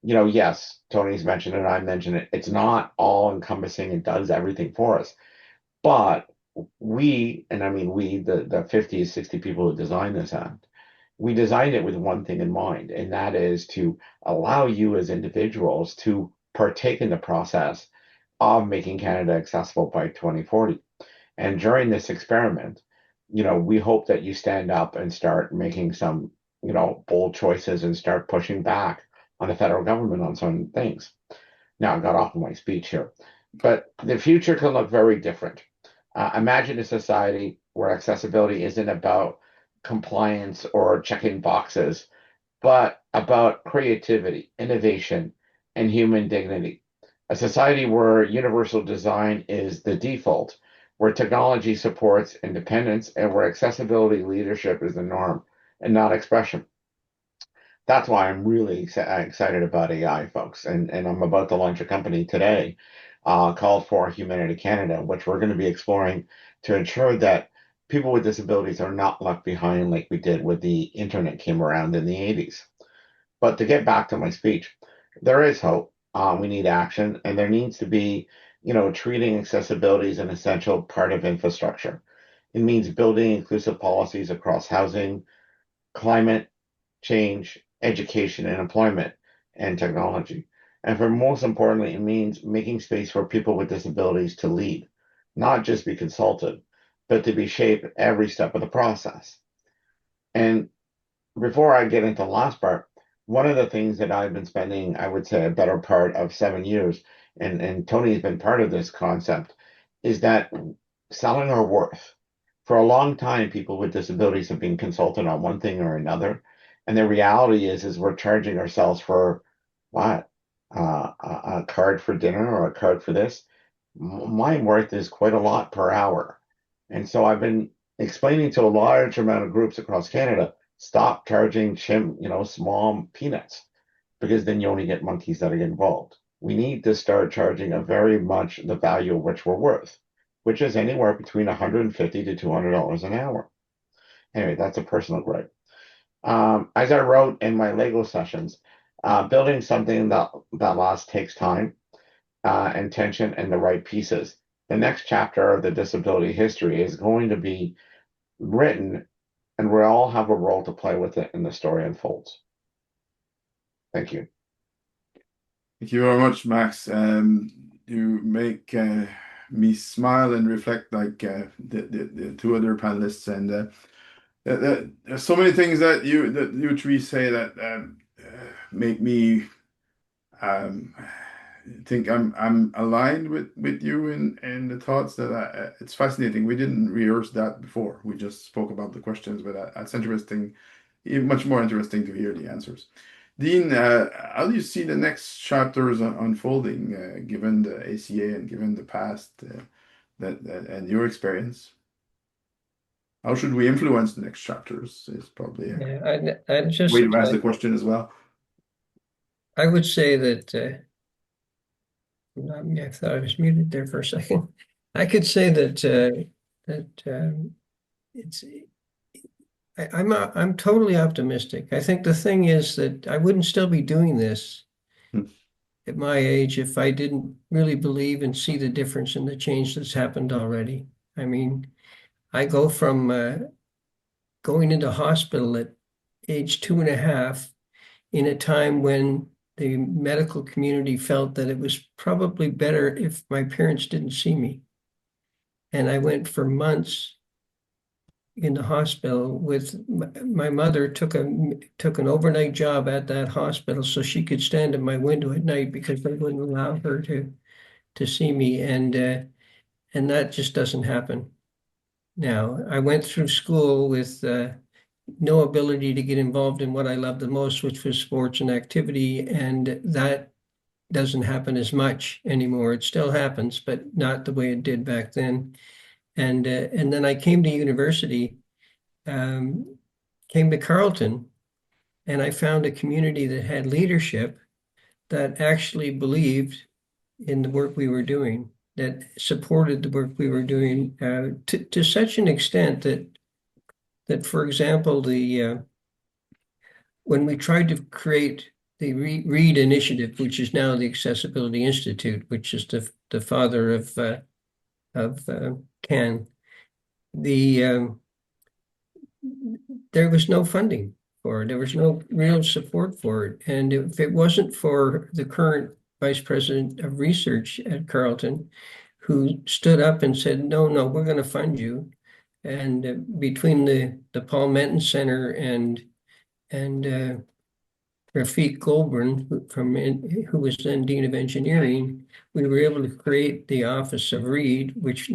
yes, Tony's mentioned it, I mentioned it. It's not all encompassing and does everything for us, but we, and I mean we, the 50, 60 people who designed this act, we designed it with one thing in mind, and that is to allow you as individuals to partake in the process of making Canada accessible by 2040. And during this experiment, we hope that you stand up and start making some, bold choices and start pushing back on the federal government on some things. Now, I got off of my speech here, but the future can look very different. Imagine a society where accessibility isn't about compliance or checking boxes, but about creativity, innovation, and human dignity. A society where universal design is the default, where technology supports independence, and where accessibility leadership is the norm and not expression. That's why I'm really excited about AI, folks. And I'm about to launch a company today called For Humanity Canada, which we're going to be exploring to ensure that people with disabilities are not left behind like we did when the internet came around in the 80s. But to get back to my speech, there is hope. We need action, and there needs to be, treating accessibility as an essential part of infrastructure. It means building inclusive policies across housing, climate change, education, and employment, and technology. And for most importantly, it means making space for people with disabilities to lead, not just be consulted, but to be shaped every step of the process. And before I get into the last part, one of the things that I've been spending, I would say, a better part of 7 years, and Tony's been part of this concept, is that selling our worth. For a long time, people with disabilities have been consulted on one thing or another, and the reality is we're charging ourselves for what? A card for dinner or a card for this. My worth is quite a lot per hour, and so I've been explaining to a large amount of groups across Canada, stop charging small peanuts, because then you only get monkeys that get involved. We need to start charging a very much the value of which we're worth, which is anywhere between $150 to $200 an hour. Anyway, that's a personal gripe. As I wrote in my Lego sessions, building something that lasts takes time, intention, and the right pieces. The next chapter of the disability history is going to be written, and we all have a role to play with it, and the story unfolds. Thank you. Thank you very much, Max. You make me smile and reflect like the two other panelists, and there's so many things that you three say that make me um, think I'm aligned with you in the thoughts that it's fascinating. We didn't rehearse that before. We just spoke about the questions, but that's interesting. Much more interesting to hear the answers. Dean, how do you see the next chapters unfolding, given the ACA and given the past and your experience? How should we influence the next chapters? Is probably a Yeah, I'd just way to ask the question as well. I would say that I thought I was muted there for a second. I could say that it's I'm totally optimistic. I think the thing is that I wouldn't still be doing this Hmm. at my age if I didn't really believe and see the difference in the change that's happened already. I mean, I go from going into hospital at age 2.5 in a time when the medical community felt that it was probably better if my parents didn't see me. And I went for months in the hospital with my mother took an overnight job at that hospital so she could stand at my window at night because they wouldn't allow her to see me. And that just doesn't happen now. I went through school with no ability to get involved in what I loved the most, which was sports and activity, and that doesn't happen as much anymore. It still happens, but not the way it did back then. And then I came to university, um, came to Carleton, and I found a community that had leadership that actually believed in the work we were doing, that supported the work we were doing to such an extent that, for example, the when we tried to create the READ initiative, which is now the Accessibility Institute, which is the father of CAN, the there was no funding for it. There was no real support for it. And if it wasn't for the current vice president of research at Carleton, who stood up and said, no, no, we're going to fund you. And between the Paul Menton Center and Rafiq Goldburn, who was then Dean of Engineering, we were able to create the Office of READ, which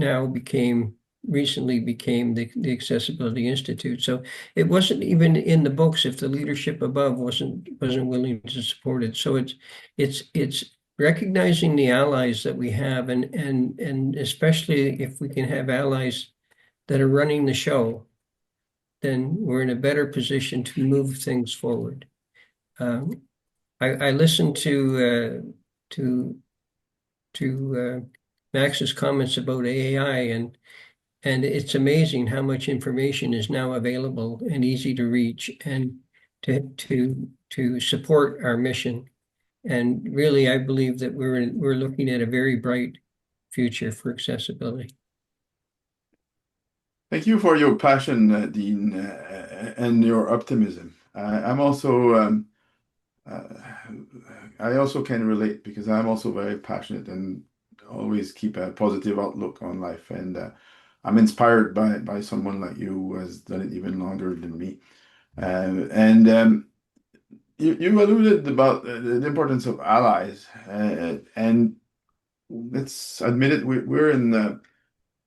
recently became the Accessibility Institute. So it wasn't even in the books if the leadership above wasn't willing to support it. So it's recognizing the allies that we have, and especially if we can have allies that are running the show, then we're in a better position to move things forward. I listened to Max's comments about AI, and it's amazing how much information is now available and easy to reach and to support our mission. And really, I believe that we're looking at a very bright future for accessibility. Thank you for your passion, Dean, and your optimism. Uh, I also can relate because I'm also very passionate and always keep a positive outlook on life. And I'm inspired by someone like you who has done it even longer than me. And you alluded about the importance of allies, and let's admit it, we're in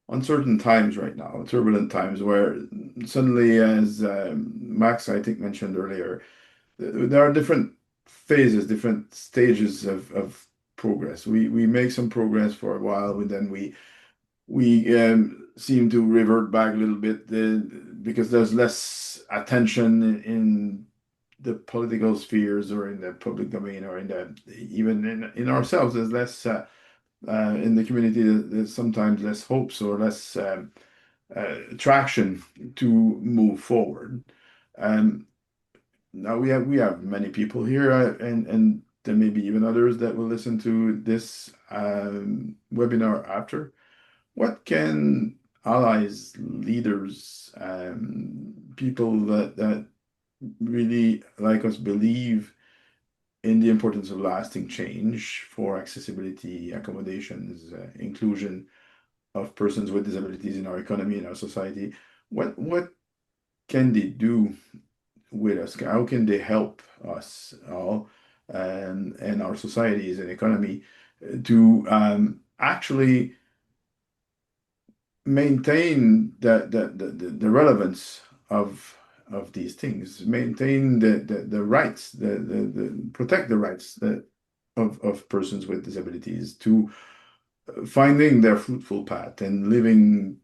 uncertain times right now, turbulent times where suddenly, as Max, I think, mentioned earlier, there are different phases, different stages of progress. We make some progress for a while, but then we seem to revert back a little bit because there's less attention in the political spheres or in the public domain or even in ourselves. There's less in the community. There's sometimes less hopes or less traction to move forward. Um, Now we have many people here, and there may be even others that will listen to this webinar after. What can allies, leaders, people that really like us believe in the importance of lasting change for accessibility, accommodations, inclusion of persons with disabilities in our economy, in our society? What can they do with us? How can they help us all and our societies and economy to actually maintain the relevance of these things, maintain the rights, the protect the rights of persons with disabilities to finding their fruitful path and living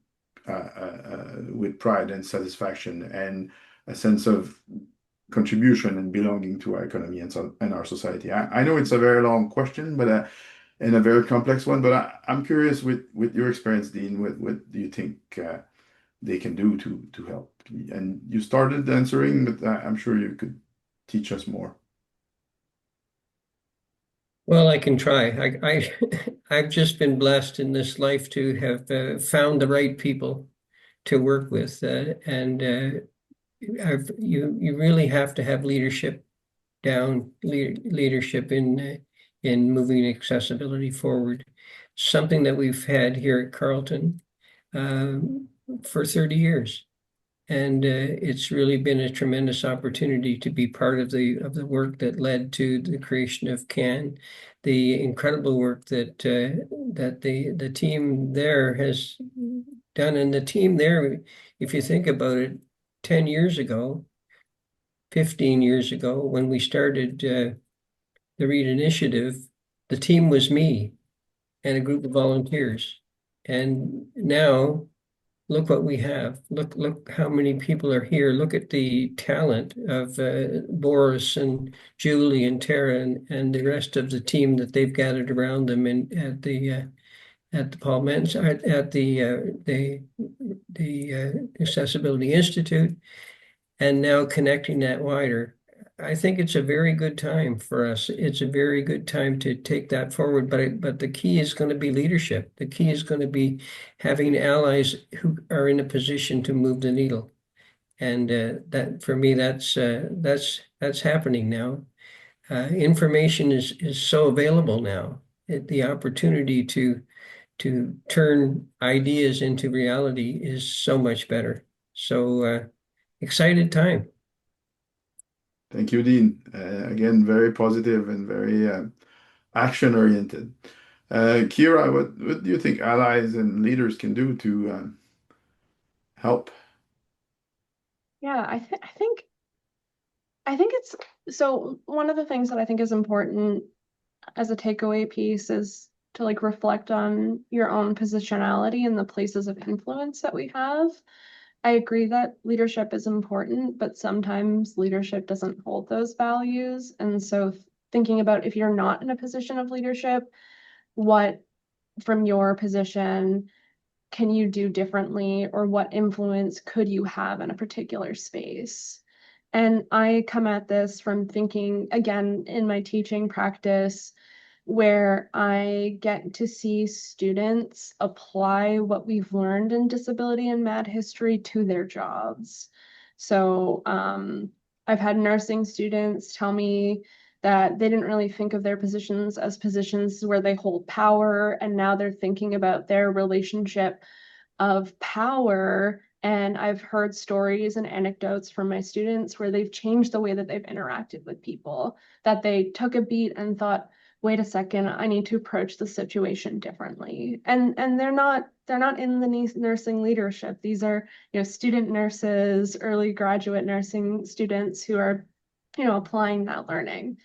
with pride and satisfaction and a sense of contribution and belonging to our economy and our society. I know it's a very long question, but and a very complex one. But I'm curious with your experience, Dean. What do you think they can do to help? And you started answering, but I'm sure you could teach us more. Well, I can try. I've just been blessed in this life to have found the right people to work with, and you really have to have leadership top-down leadership in moving accessibility forward. Something that we've had here at Carleton for 30 years. And it's really been a tremendous opportunity to be part of the work that led to the creation of CAN, the incredible work that the team there has done. And the team there, if you think about it, 10 years ago, 15 years ago, when we started the READ initiative, the team was me and a group of volunteers. And now look what we have. Look how many people are here. Look at the talent of Boris and Julie and Tara and the rest of the team that they've gathered around them at the Paul Mentz at the Accessibility Institute, and now connecting that wider. I think it's a very good time for us. It's a very good time to take that forward, but the key is going to be leadership. The key is going to be having allies who are in a position to move the needle. And that for me, that's happening now. Information is so available now. The opportunity to turn ideas into reality is so much better. So excited time. Thank you, Dean. Again, very positive and very action-oriented. Kira, what do you think allies and leaders can do to help? Yeah, I think it's so one of the things that I think is important as a takeaway piece is to like reflect on your own positionality and the places of influence that we have. I agree that leadership is important, but sometimes leadership doesn't hold those values. And so thinking about if you're not in a position of leadership, what from your position can you do differently, or what influence could you have in a particular space? And I come at this from thinking, again, in my teaching practice, where I get to see students apply what we've learned in disability and MAD history to their jobs. So I've had nursing students tell me that they didn't really think of their positions as positions where they hold power, and now they're thinking about their relationship of power. And I've heard stories and anecdotes from my students where they've changed the way that they've interacted with people, that they took a beat and thought, wait a second, I need to approach the situation differently. And they're not in the nursing leadership. These are, student nurses, early graduate nursing students who are, applying that learning.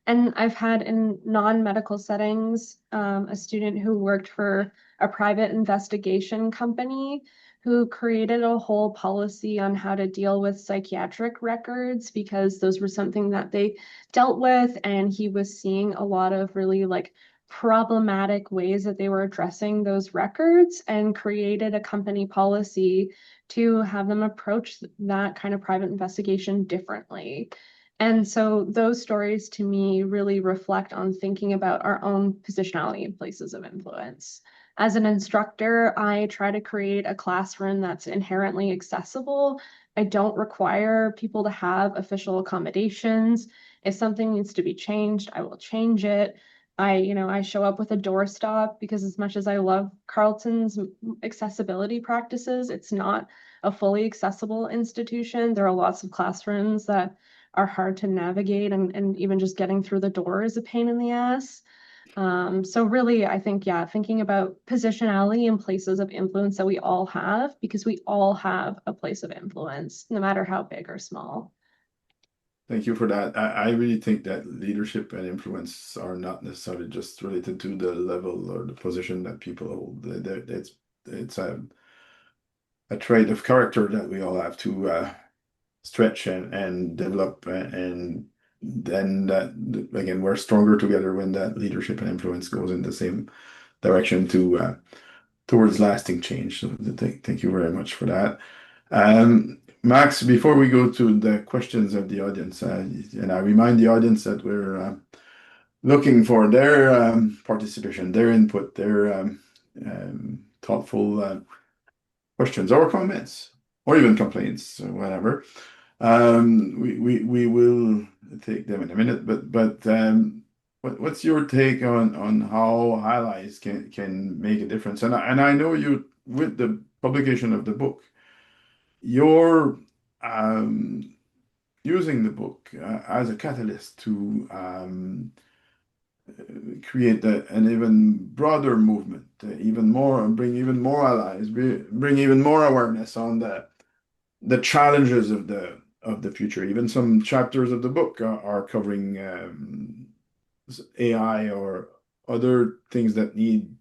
And I've had in non-medical settings, a student who worked for a private investigation company who created a whole policy on how to deal with psychiatric records because those were something that they dealt with. And he was seeing a lot of really like problematic ways that they were addressing those records, and created a company policy to have them approach that kind of private investigation differently. And so those stories to me really reflect on thinking about our own positionality and places of influence. As an instructor, I try to create a classroom that's inherently accessible. I don't require people to have official accommodations. If something needs to be changed, I will change it. I show up with a doorstop because as much as I love Carleton's accessibility practices, it's not a fully accessible institution. There are lots of classrooms that are hard to navigate, and even just getting through the door is a pain in the ass. So really, I think, yeah, thinking about positionality and places of influence that we all have, because we all have a place of influence, no matter how big or small. Thank you for that. I really think that leadership and influence are not necessarily just related to the level or the position that people hold. It's a trait of character that we all have to stretch and develop, and then that again we're stronger together when that leadership and influence goes in the same direction to towards lasting change. So thank you very much for that. Max, before we go to the questions of the audience, and I remind the audience that we're looking for their participation, their input, their thoughtful questions or comments, or even complaints, or whatever. We will take them in a minute, but what's your take on how allies can make a difference? And I know you with the publication of the book, you're um, using the book as a catalyst to create an even broader movement, even more, bring even more allies, bring even more awareness on the challenges of the future. Even some chapters of the book are covering AI or other things that need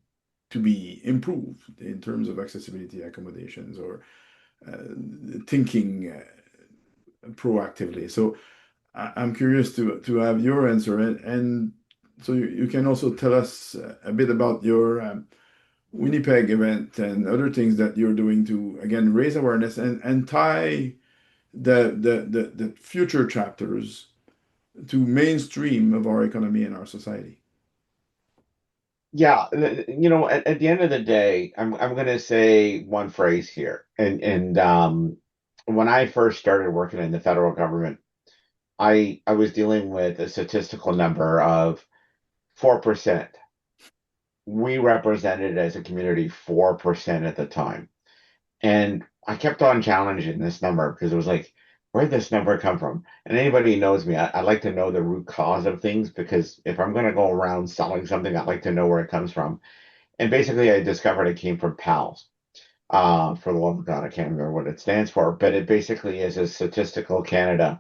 to be improved in terms of accessibility accommodations or thinking proactively. So I'm curious to have your answer, and so you can also tell us a bit about your Winnipeg event and other things that you're doing to again raise awareness and tie the future chapters to mainstream of our economy and our society. Yeah, at the end of the day, I'm going to say one phrase here. And when I first started working in the federal government, I was dealing with a statistical number of 4%. We represented as a community 4% at the time. And I kept on challenging this number because it was like, where'd this number come from? And anybody who knows me, I like to know the root cause of things because if I'm going to go around selling something, I'd like to know where it comes from. And basically, I discovered it came from PALS. For the love of God, I can't remember what it stands for, but it basically is a Statistical Canada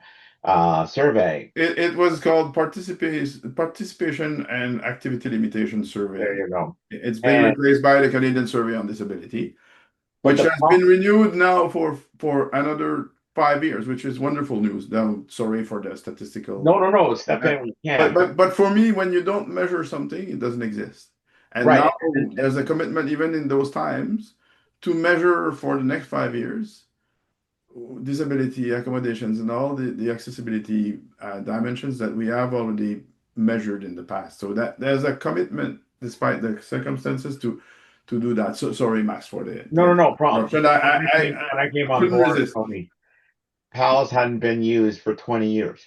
survey. It was called Participation and Activity Limitation There Survey. you go. It's been And replaced by the Canadian Survey on Disability, but which the has been renewed now for another 5 years, which is wonderful news. Now, sorry for the statistical. no, step Uh, in when you can. but for me, when you don't measure something, it doesn't exist. And now Right. there's a commitment, even in those times, to measure for the next 5 years disability accommodations and all the accessibility dimensions that we have already measured in the past. So that there's a commitment, despite the circumstances, to do that. So sorry, Max, for the No problem. interruption. When I came I on couldn't board, resist. Tony, PALS hadn't been used for 20 years.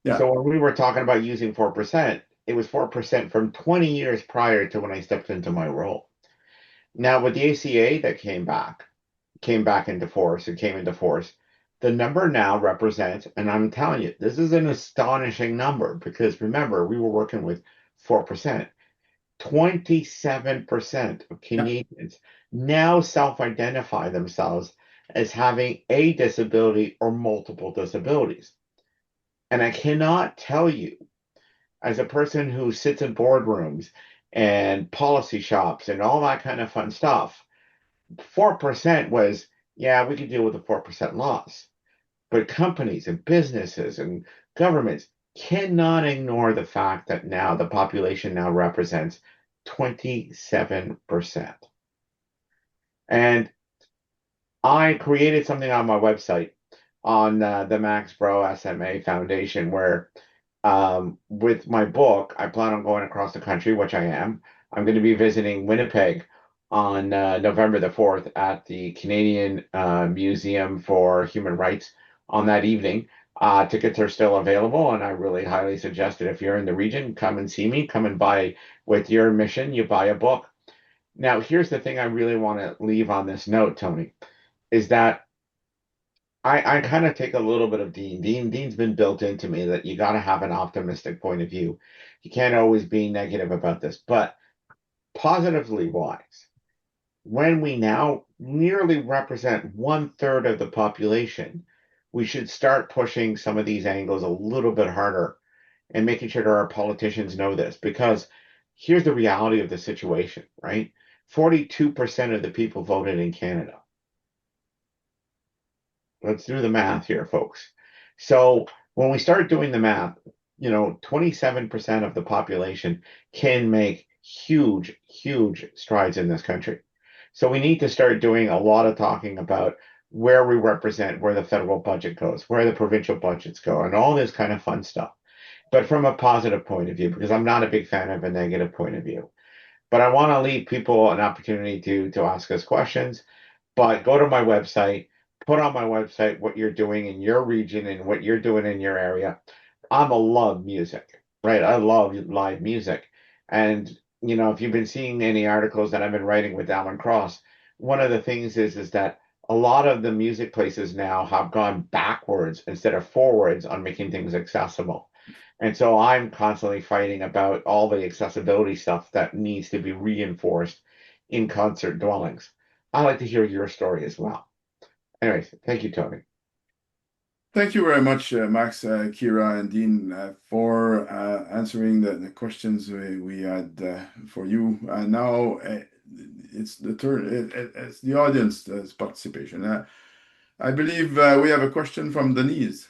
Yeah, So when we were talking about using 4%, it was 4% from 20 years prior to when I stepped into my role. Now with the ACA that came back into force and came into force, the number now represents, and I'm telling you, this is an astonishing number because remember, we were working with 4%. 27% of yeah. Canadians now self-identify themselves as having a disability or multiple disabilities. And I cannot tell you, as a person who sits in boardrooms and policy shops and all that kind of fun stuff, 4% was, yeah, we could deal with the 4% loss. But companies and businesses and governments cannot ignore the fact that now the population now represents 27%. And I created something on my website on the Max Bro SMA Foundation where with my book, I plan on going across the country, which I am. I'm going to be visiting Winnipeg on November the 4th at the Canadian Museum for Human Rights on that evening. Tickets are still available, and I really highly suggest that if you're in the region, come and see me. Come and buy with your admission, you buy a book. Now, here's the thing I really want to leave on this note, Tony, is that I kind of take a little bit of Dean. Dean's been built into me that you got to have an optimistic point of view. You can't always be negative about this, but positively wise, when we now nearly represent 1/3 of the population, we should start pushing some of these angles a little bit harder and making sure that our politicians know this because here's the reality of the situation, right? 42% of the people voted in Canada. Let's do the math here, folks. So when we start doing the math, 27% of the population can make huge, huge strides in this country. So we need to start doing a lot of talking about where we represent, where the federal budget goes, where the provincial budgets go, and all this kind of fun stuff. But from a positive point of view, because I'm not a big fan of a negative point of view. But I want to leave people an opportunity to ask us questions. But go to my website, put on my website what you're doing in your region and what you're doing in your area. I'm a love music, right? I love live music. And, if you've been seeing any articles that I've been writing with Alan Cross, one of the things is that a lot of the music places now have gone backwards instead of forwards on making things accessible. And so I'm constantly fighting about all the accessibility stuff that needs to be reinforced in concert dwellings. I'd like to hear your story as well. Anyways, thank you, Tony. Thank you very much, Max, Kira, and Dean, for answering the questions we had for you. Now it's the turn, it's the audience's participation. I believe we have a question from Denise.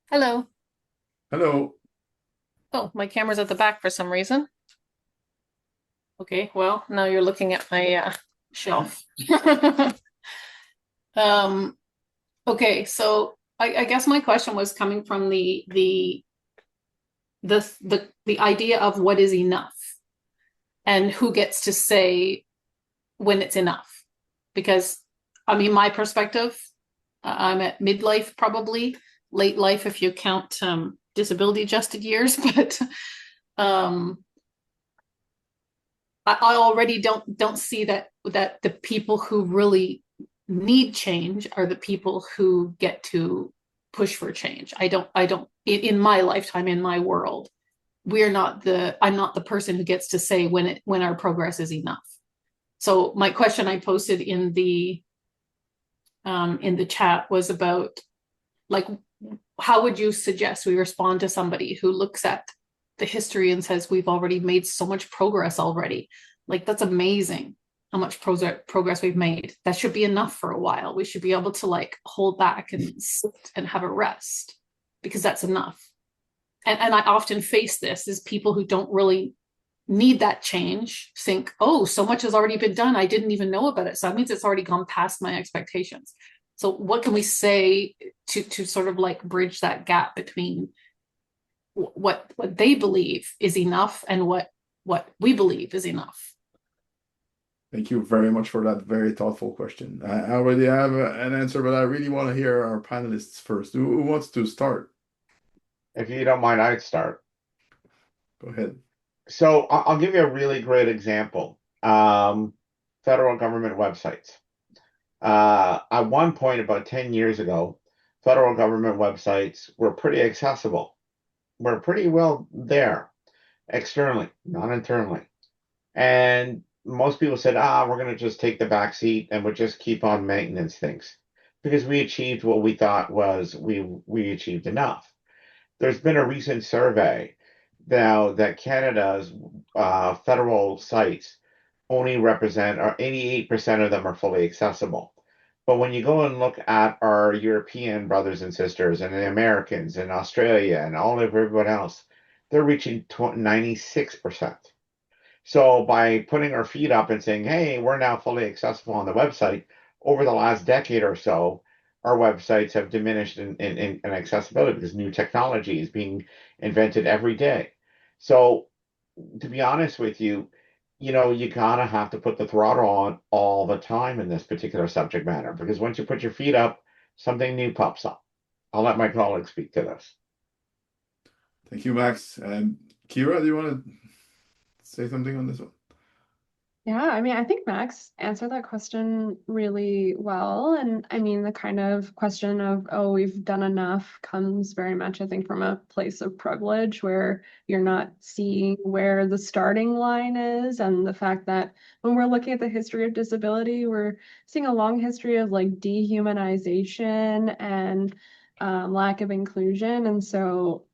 Hello. Hello. Oh, my camera's at the back for some reason. Okay, well, now you're looking at my shelf. Okay, so I guess my question was coming from the idea of what is enough and who gets to say when it's enough. Because I mean, my perspective, I'm at midlife, probably late life if you count disability adjusted years, but I already don't see that the people who really need change are the people who get to push for change. I don't in my lifetime, in my world, I'm not the person who gets to say when our progress is enough. So my question I posted in the chat was about, like, how would you suggest we respond to somebody who looks at the history and says we've already made so much progress already? Like, that's amazing how much progress we've made. That should be enough for a while. We should be able to, like, hold back and sit and have a rest, because that's enough. And I often face this as people who don't really need that change think, oh, so much has already been done, I didn't even know about it, so that means it's already gone past my expectations. So what can we say to sort of like bridge that gap between what they believe is enough and what we believe is enough? Thank you very much for that very thoughtful question. I already have an answer, but I really want to hear our panelists first. Who wants to start? If you don't mind, I'd start. Go ahead. So I'll give you a really great example. Federal government websites. At one point, about 10 years ago, federal government websites were pretty accessible. We're pretty well there externally, not internally. And most people said, we're going to just take the back seat and we'll just keep on maintenance things, because we achieved what we thought was we achieved enough. There's been a recent survey now that Canada's federal sites only represent, or 88% of them are fully accessible. But when you go and look at our European brothers and sisters and the Americans and Australia and all of everyone else, they're reaching 96%. So by putting our feet up and saying, hey, we're now fully accessible on the website, over the last decade or so, our websites have diminished in accessibility because new technology is being invented every day. So to be honest with you, you gotta have to put the throttle on all the time in this particular subject matter, because once you put your feet up, something new pops up. I'll let my colleagues speak to this. Thank you, Max. Kira, do you want to say something on this one? Yeah, I mean, I think Max answered that question really well. And I mean, the kind of question of, oh, we've done enough comes very much, I think, from a place of privilege where you're not seeing where the starting line is. And the fact that when we're looking at the history of disability, we're seeing a long history of like dehumanization and lack of inclusion. And so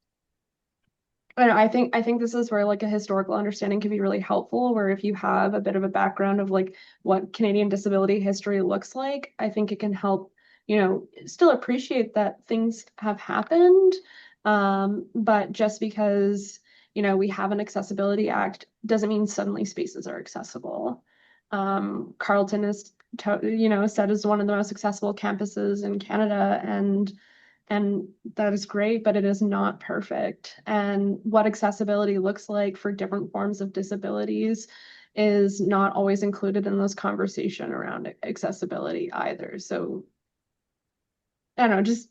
I think this is where like a historical understanding can be really helpful, where if you have a bit of a background of like what Canadian disability history looks like, I think it can help, still appreciate that things have happened. But just because, we have an Accessibility Act doesn't mean suddenly spaces are accessible. Carleton is, said is one of the most accessible campuses in Canada, and And that is great, but it is not perfect. And what accessibility looks like for different forms of disabilities is not always included in this conversation around accessibility either. So I don't know, just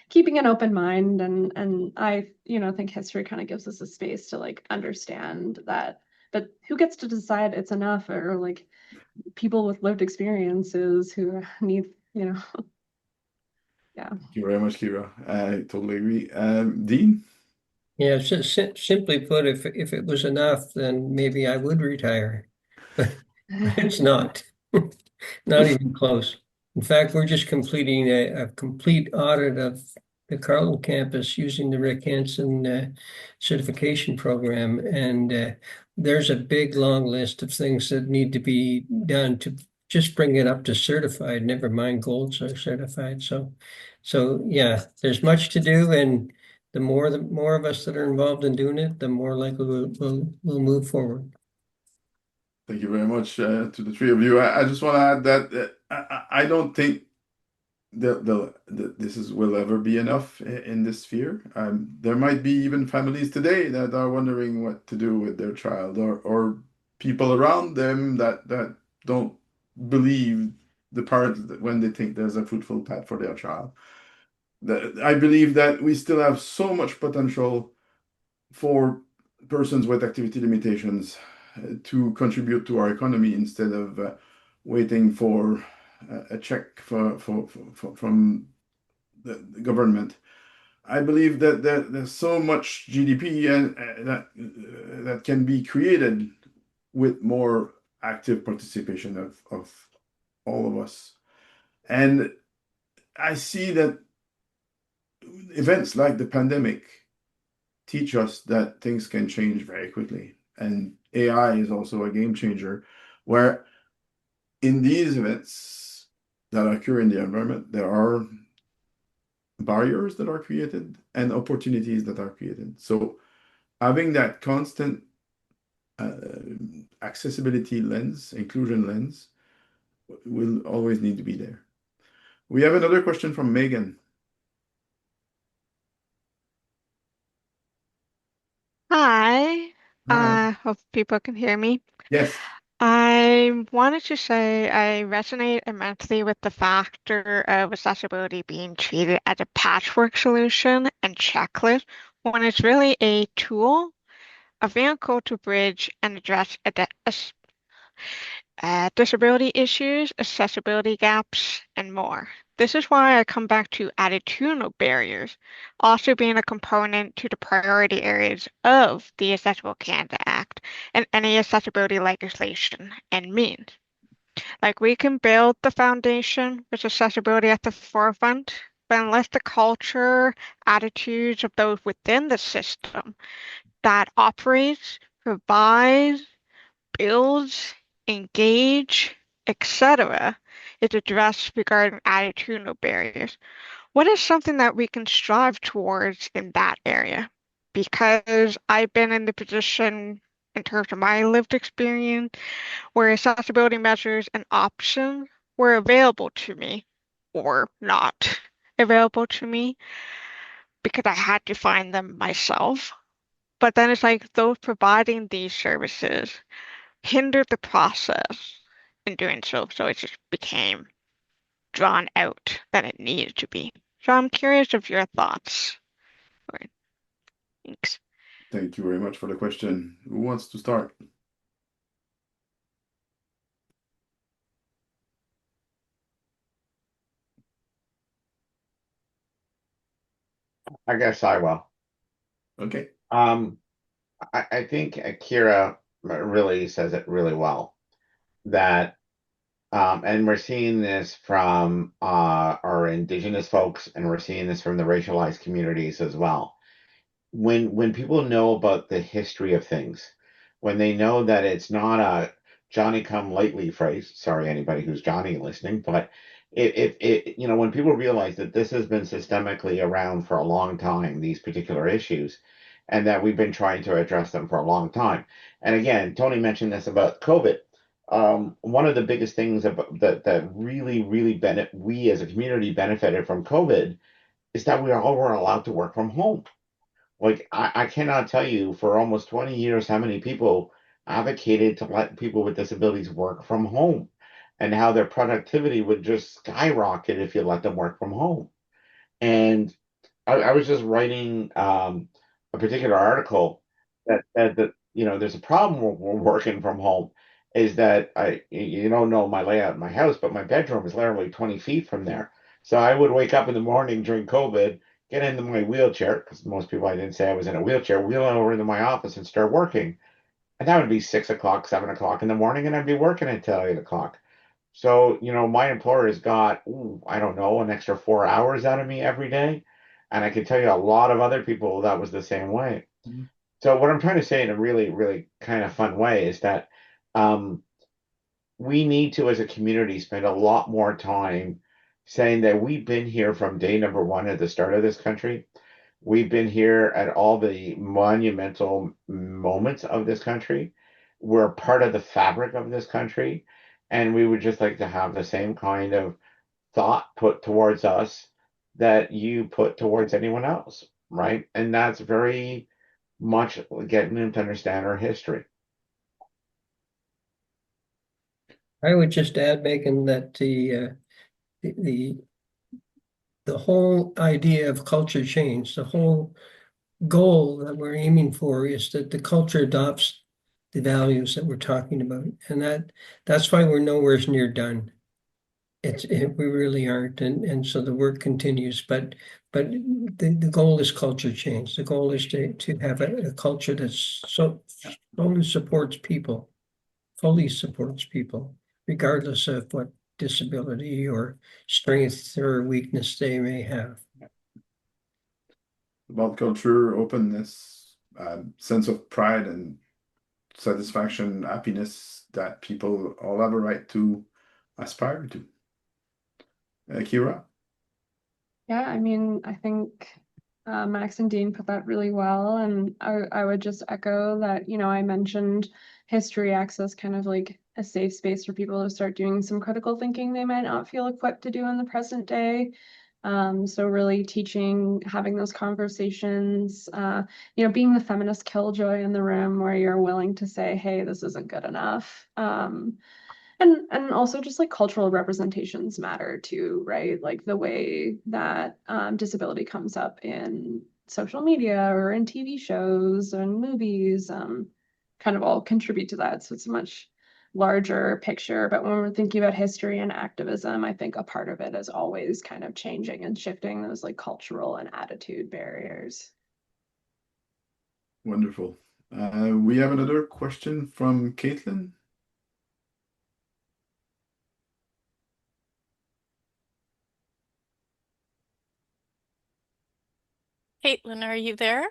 keeping an open mind, and I think history kind of gives us a space to like understand that, but who gets to decide it's enough, or like people with lived experiences who need, yeah. Thank you very much, Kira. I totally agree. Dean? Yeah, simply put, if it was enough, then maybe I would retire. But it's not. Not even close. In fact, we're just completing a complete audit of the Carleton campus using the Rick Hansen certification program. And there's a big, long list of things that need to be done to just bring it up to certified, never mind gold certified. So yeah, there's much to do. And the more of us that are involved in doing it, the more likely we'll move forward. Thank you very much to the three of you. I just want to add that I don't think this will ever be enough in this sphere. There might be even families today that are wondering what to do with their child, or people around them that don't believe the parents when they think there's a fruitful path for their child. I believe that we still have so much potential for persons with activity limitations to contribute to our economy instead of waiting for a check from the government. I believe that there's so much GDP and that can be created with more active participation of all of us. And I see that events like the pandemic teach us that things can change very quickly. And AI is also a game changer, where in these events that occur in the environment, there are barriers that are created and opportunities that are created. So having that constant uh, accessibility lens, inclusion lens, will always need to be there. We have another question from Megan. Hi, Hi. hope people can hear me. Yes. I wanted to say I resonate immensely with the factor of accessibility being treated as a patchwork solution and checklist when it's really a tool, a vehicle to bridge and address disability issues, accessibility gaps, and more. This is why I come back to attitudinal barriers, also being a component to the priority areas of the Accessible Canada Act and any accessibility legislation and means. Like we can build the foundation with accessibility at the forefront, but unless the culture, attitudes of those within the system that operates, provides, builds, engage, etc., is addressed regarding attitudinal barriers. What is something that we can strive towards in that area? Because I've been in the position in terms of my lived experience where accessibility measures and options were available to me or not available to me because I had to find them myself. But then it's like those providing these services hindered the process in doing so, so it just became drawn out than it needed to be. So I'm curious of your thoughts. Or thanks. Thank you very much for the question. Who wants to start? I guess I will. Okay. Um, I think Akira really says it really well that, and we're seeing this from our indigenous folks, and we're seeing this from the racialized communities as well. When people know about the history of things, when they know that it's not a Johnny come lately phrase, sorry anybody who's Johnny listening, but when people realize that this has been systemically around for a long time, these particular issues, and that we've been trying to address them for a long time. And again, Tony mentioned this about COVID. One of the biggest things about, that really we as a community benefited from COVID is that we all were allowed to work from home. Like I cannot tell you for almost 20 years how many people advocated to let people with disabilities work from home and how their productivity would just skyrocket if you let them work from home. And I was just writing a particular article that there's a problem when we're working from home is that you don't know my layout in my house, but my bedroom is literally 20 feet from there. So I would wake up in the morning during COVID, get into my wheelchair, because most people I didn't say I was in a wheelchair, wheel over into my office and start working. And that would be 6 o'clock, 7 o'clock in the morning, and I'd be working until 8 o'clock. So, my employer has got, ooh, I don't know, an extra 4 hours out of me every day. And I can tell you a lot of other people that was the same way. Mhm. So, what I'm trying to say in a really, really kind of fun way is that um, we need to, as a community, spend a lot more time saying that we've been here from day number one at the start of this country. We've been here at all the monumental moments of this country. We're part of the fabric of this country. And we would just like to have the same kind of thought put towards us that you put towards anyone else, right? And that's very much getting them to understand our history. I would just add, Megan, that the the whole idea of culture change, the whole goal that we're aiming for is that the culture adopts the values that we're talking about. And that's why we're nowhere near done. We really aren't. And so the work continues, but the goal is culture change. The goal is to have a culture that's solely fully supports people, regardless of what disability or strength or weakness they may have. About culture, openness, sense of pride and satisfaction, happiness that people all have a right to aspire to. Kira? Yeah, I mean, I think Max and Dean put that really well. And I would just echo that, I mentioned history access kind of like a safe space for people to start doing some critical thinking they might not feel equipped to do in the present day. So really teaching, having those conversations, being the feminist killjoy in the room where you're willing to say, hey, this isn't good enough. And also just like cultural representations matter too, right? Like the way that disability comes up in social media or in TV shows and movies, kind of all contribute to that. So it's a much larger picture. But when we're thinking about history and activism, I think a part of it is always kind of changing and shifting those like cultural and attitude barriers. Wonderful. We have another question from Caitlin. Caitlin, are you there?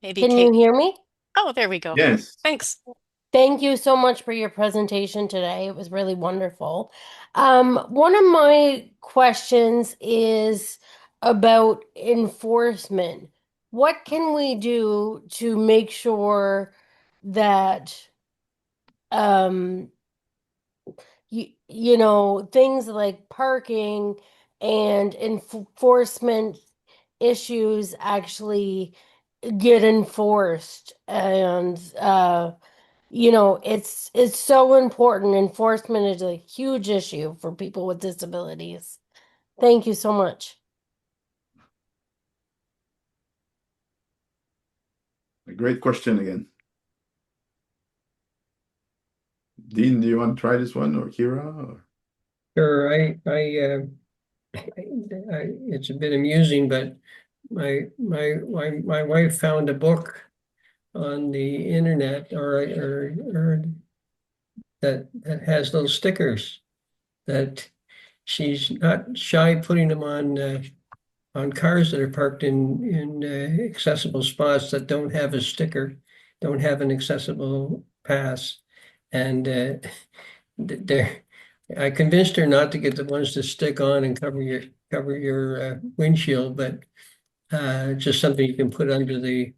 Maybe Can you Kate. hear me? Oh, there we go. Yes. Thanks. Thank you so much for your presentation today. It was really wonderful. One of my questions is about enforcement. What can we do to make sure that um things like parking and enforcement issues actually get enforced and it's so important. Enforcement is a huge issue for people with disabilities. Thank you so much. A great question again. Dean, do you want to try this one or Kira? Or... Sure, it's a bit amusing, but my wife found a book on the internet or that has those stickers that she's not shy putting them on cars that are parked in accessible spots that don't have a sticker, don't have an accessible pass, and they're. I convinced her not to get the ones to stick on and cover your windshield, but just something you can put under the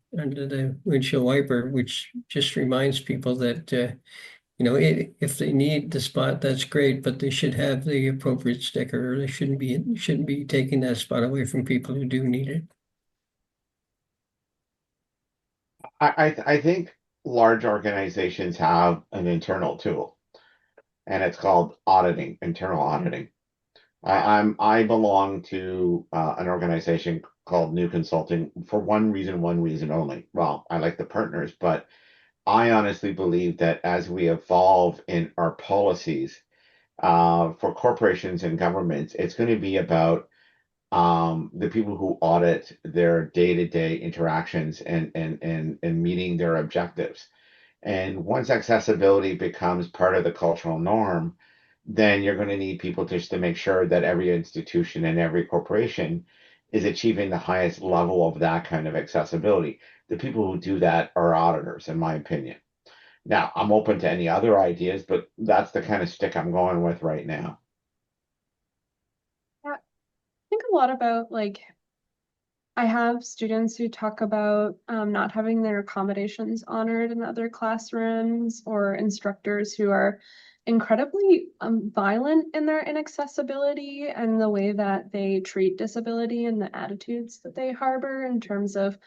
windshield wiper, which just reminds people that if they need the spot, that's great, but they should have the appropriate sticker. They shouldn't be taking that spot away from people who do need it. I think large organizations have an internal tool, and it's called auditing, internal auditing. I belong to an organization called New Consulting for one reason only. Well, I like the partners, but I honestly believe that as we evolve in our policies for corporations and governments, it's going to be about the people who audit their day-to-day interactions and meeting their objectives. And once accessibility becomes part of the cultural norm, then you're going to need people just to make sure that every institution and every corporation is achieving the highest level of that kind of accessibility. The people who do that are auditors, in my opinion. Now, I'm open to any other ideas, but that's the kind of stick I'm going with right now. Yeah, I think a lot about like I have students who talk about not having their accommodations honored in other classrooms, or instructors who are incredibly violent in their inaccessibility and the way that they treat disability and the attitudes that they harbor in terms of,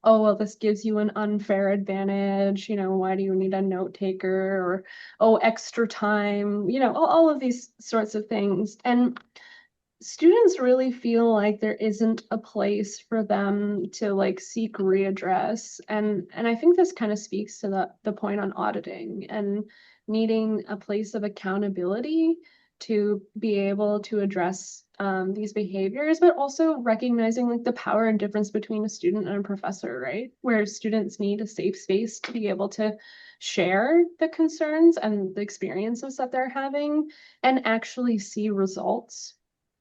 oh, well, this gives you an unfair advantage, why do you need a note taker? Or, oh, extra time, all of these sorts of things. And students really feel like there isn't a place for them to like seek readdress, and I think this kind of speaks to the point on auditing and needing a place of accountability to be able to address these behaviors, but also recognizing like the power and difference between a student and a professor, right? Where students need a safe space to be able to share the concerns and the experiences that they're having and actually see results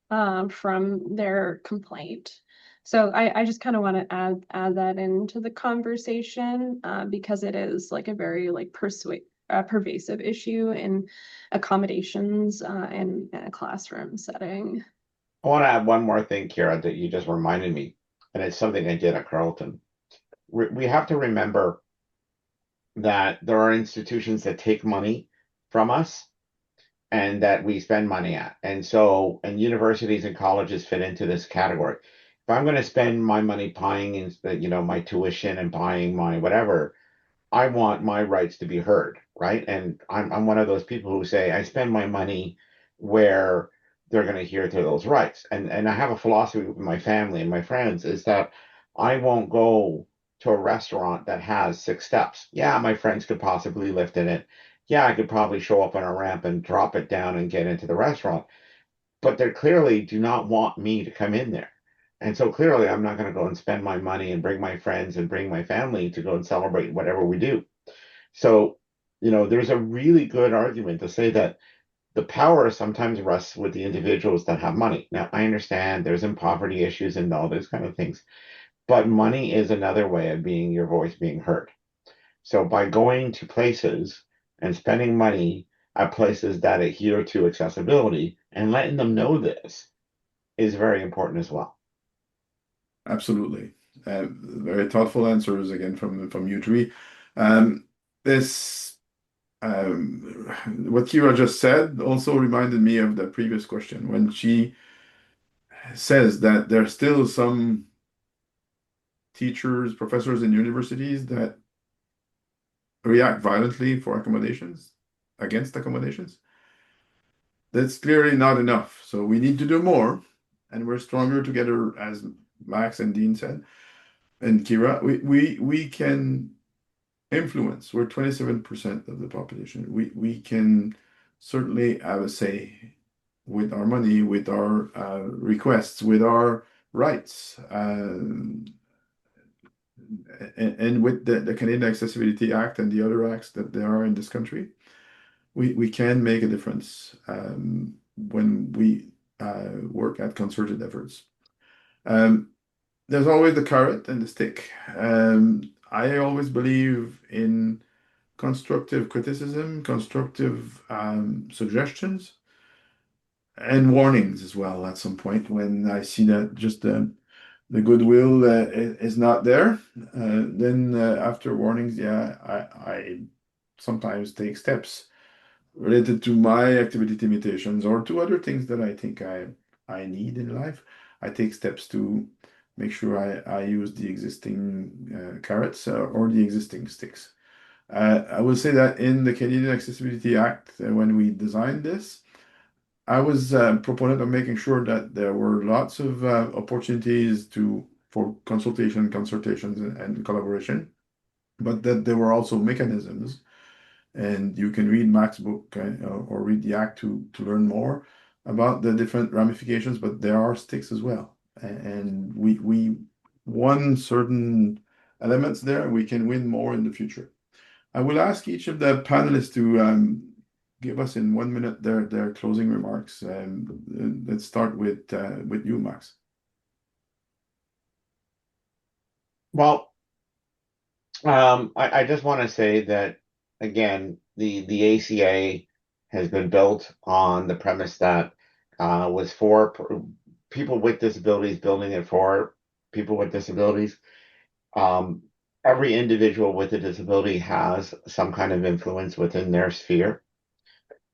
from their complaint. So I just kind of want to add that into the conversation because it is like a very like pervasive issue in accommodations in a classroom setting. I want to add one more thing, Kira, that you just reminded me, and it's something I did at Carleton. We have to remember that there are institutions that take money from us and that we spend money at. And universities and colleges fit into this category. If I'm going to spend my money paying in, my tuition and buying my whatever, I want my rights to be heard, right? And I'm one of those people who say I spend my money where they're going to hear to those rights. And I have a philosophy with my family and my friends is that I won't go to a restaurant that has 6 steps. Yeah, my friends could possibly lift in it. Yeah, I could probably show up on a ramp and drop it down and get into the restaurant, but they clearly do not want me to come in there. And so clearly, I'm not going to go and spend my money and bring my friends and bring my family to go and celebrate whatever we do. So, there's a really good argument to say that the power sometimes rests with the individuals that have money. Now, I understand there's in poverty issues and all those kind of things, but money is another way of being your voice being heard. So by going to places and spending money at places that adhere to accessibility and letting them know this is very important as well. Absolutely. Very thoughtful answers again from you three. This what Kira just said also reminded me of the previous question when she says that there are still some teachers, professors in universities that react violently for accommodations, against accommodations. That's clearly not enough. So we need to do more, and we're stronger together, as Max and Dean said, and Kira. We can influence. We're 27% of the population. We can certainly have a say with our money, with our requests, with our rights, and with the Canadian Accessibility Act and the other acts that there are in this country. We can make a difference when we work at concerted efforts. There's always the carrot and the stick. I always believe in constructive criticism, constructive suggestions, and warnings as well at some point when I see that just the goodwill is not there. Then after warnings, yeah, I sometimes take steps related to my activity limitations or to other things that I think I need in life, I take steps to make sure I use the existing carrots or the existing sticks. I will say that in the Canadian Accessibility Act, when we designed this, I was a proponent of making sure that there were lots of opportunities for consultations, and collaboration, but that there were also mechanisms, and you can read Mac's book or read the Act to learn more about the different ramifications. But there are sticks as well, and we won certain elements there. We can win more in the future. I will ask each of the panelists to give us in 1 minute their closing remarks. Let's start with you, Max. Well, I just want to say that again, the ACA has been built on the premise that was for people with disabilities, building it for people with disabilities. Um, every individual with a disability has some kind of influence within their sphere.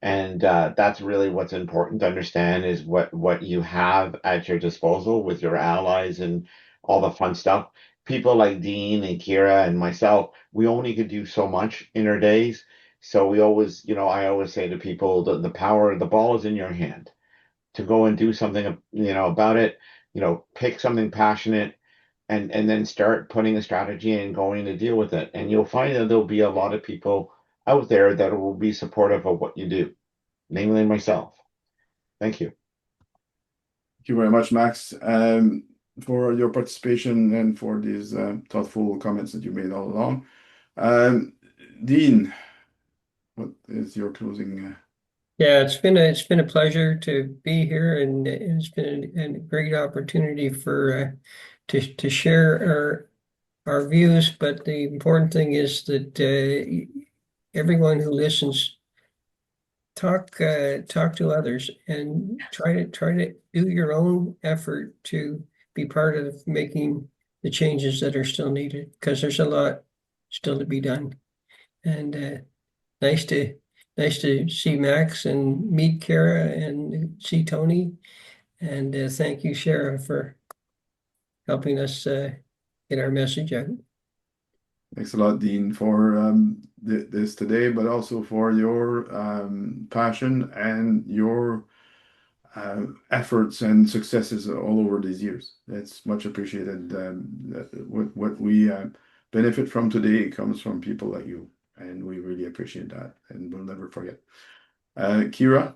And that's really what's important to understand is what you have at your disposal with your allies and all the fun stuff. People like Dean and Kira and myself, we only could do so much in our days. So we always, I always say to people, the power, the ball is in your hand to go and do something, about it. Pick something passionate and then start putting a strategy and going to deal with it. And you'll find that there'll be a lot of people out there that will be supportive of what you do, namely myself. Thank you. Thank you very much, Max, for your participation and for these thoughtful comments that you made all along. Dean, what is your closing? Yeah, it's been a pleasure to be here, and it's been a great opportunity for to share our views. But the important thing is that everyone who listens talk to others and try to do your own effort to be part of making the changes that are still needed, because there's a lot still to be done. And nice to nice to see Max and meet Kara and see Tony. And thank you, Shara, for helping us get our message out. Thanks a lot, Dean, for this today, but also for your passion and your efforts and successes all over these years. It's much appreciated. What we benefit from today comes from people like you, and we really appreciate that, and we'll never forget. Kira?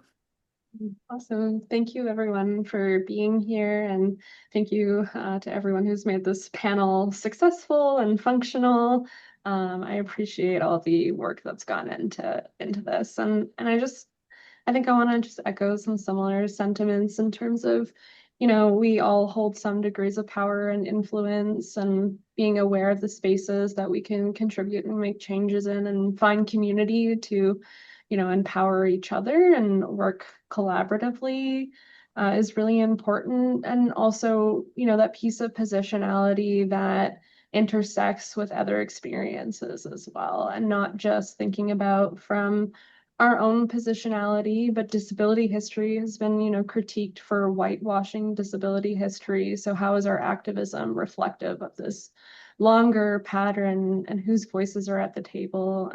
Awesome. Thank you, everyone, for being here. And thank you to everyone who's made this panel successful and functional. I appreciate all the work that's gone into this. And I think I want to just echo some similar sentiments in terms of, we all hold some degrees of power and influence, and being aware of the spaces that we can contribute and make changes in and find community to empower each other and work collaboratively is really important. And also, that piece of positionality that intersects with other experiences as well, and not just thinking about from our own positionality, but disability history has been, critiqued for whitewashing disability history. So how is our activism reflective of this longer pattern, and whose voices are at the table?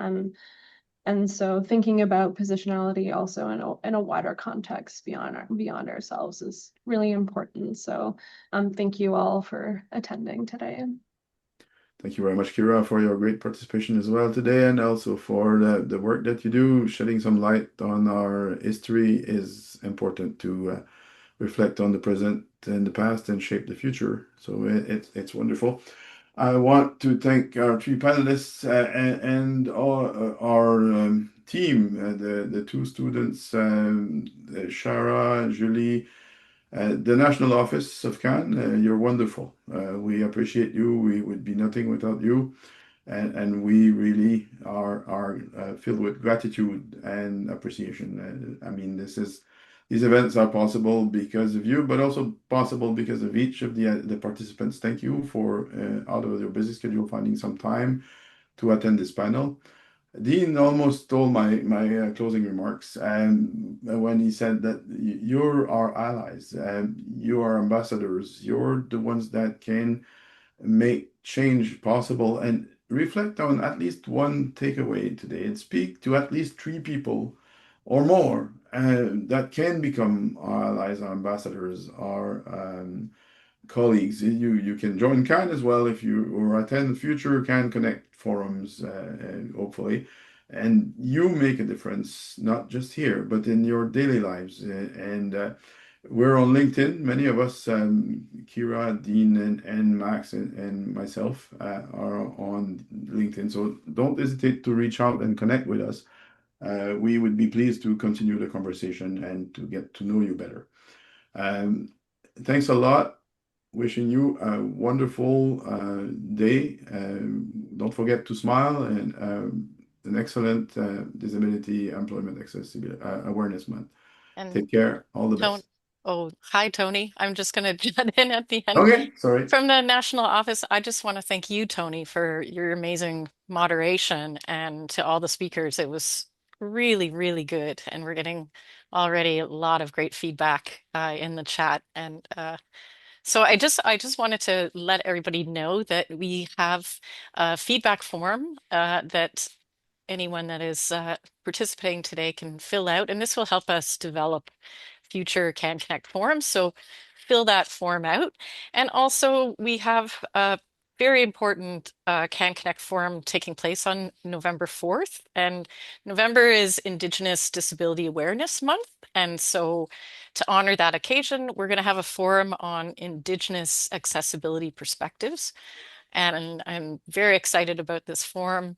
And so thinking about positionality also in a wider context beyond ourselves is really important. So thank you all for attending today. Thank you very much, Kira, for your great participation as well today, and also for the work that you do. Shedding some light on our history is important to reflect on the present and the past and shape the future. So it's wonderful. I want to thank our three panelists and all our team, the two students, Shara, Julie, the National Office of CAN. You're wonderful. We appreciate you. We would be nothing without you. And we really are filled with gratitude and appreciation. I mean, these events are possible because of you, but also possible because of each of the participants. Thank you for out of your busy schedule finding some time to attend this panel. Dean almost stole my closing remarks, when he said that you're our allies, you are ambassadors, you're the ones that can make change possible, and reflect on at least one takeaway today and speak to at least three people or more that can become our allies, our ambassadors, our colleagues. You can join CAN as well if you or attend future CAN Connect forums, hopefully. And you make a difference, not just here, but in your daily lives. And we're on LinkedIn. Many of us, Kira, Dean, and Max, and myself, are on LinkedIn. So don't hesitate to reach out and connect with us. We would be pleased to continue the conversation and to get to know you better. Um, Thanks a lot. Wishing you a wonderful day. Don't forget to smile, and an excellent Disability Employment Accessibility Awareness Month. And Take care. All the Tony, best. oh, hi, Tony. I'm just going to jump in at the end. Okay, sorry. From the national office, I just want to thank you, Tony, for your amazing moderation, and to all the speakers. It was really, really good. And we're getting already a lot of great feedback in the chat. And so I just wanted to let everybody know that we have a feedback form that anyone that is participating today can fill out, and this will help us develop future Can Connect forums. So fill that form out. And also we have a very important Can Connect forum taking place on November 4th. And November is Indigenous Disability Awareness Month. And so to honor that occasion, we're going to have a forum on Indigenous accessibility perspectives. And I'm very excited about this forum.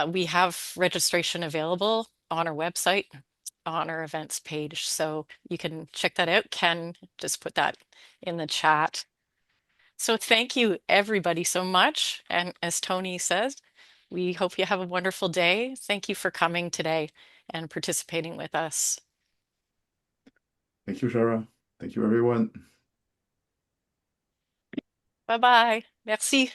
We have registration available on our website, on our events page, so you can check that out. Ken just put that in the chat. So thank you everybody so much. And as Tony says, we hope you have a wonderful day. Thank you for coming today and participating with us. Thank you, Shara. Thank you, everyone. Bye bye. Merci.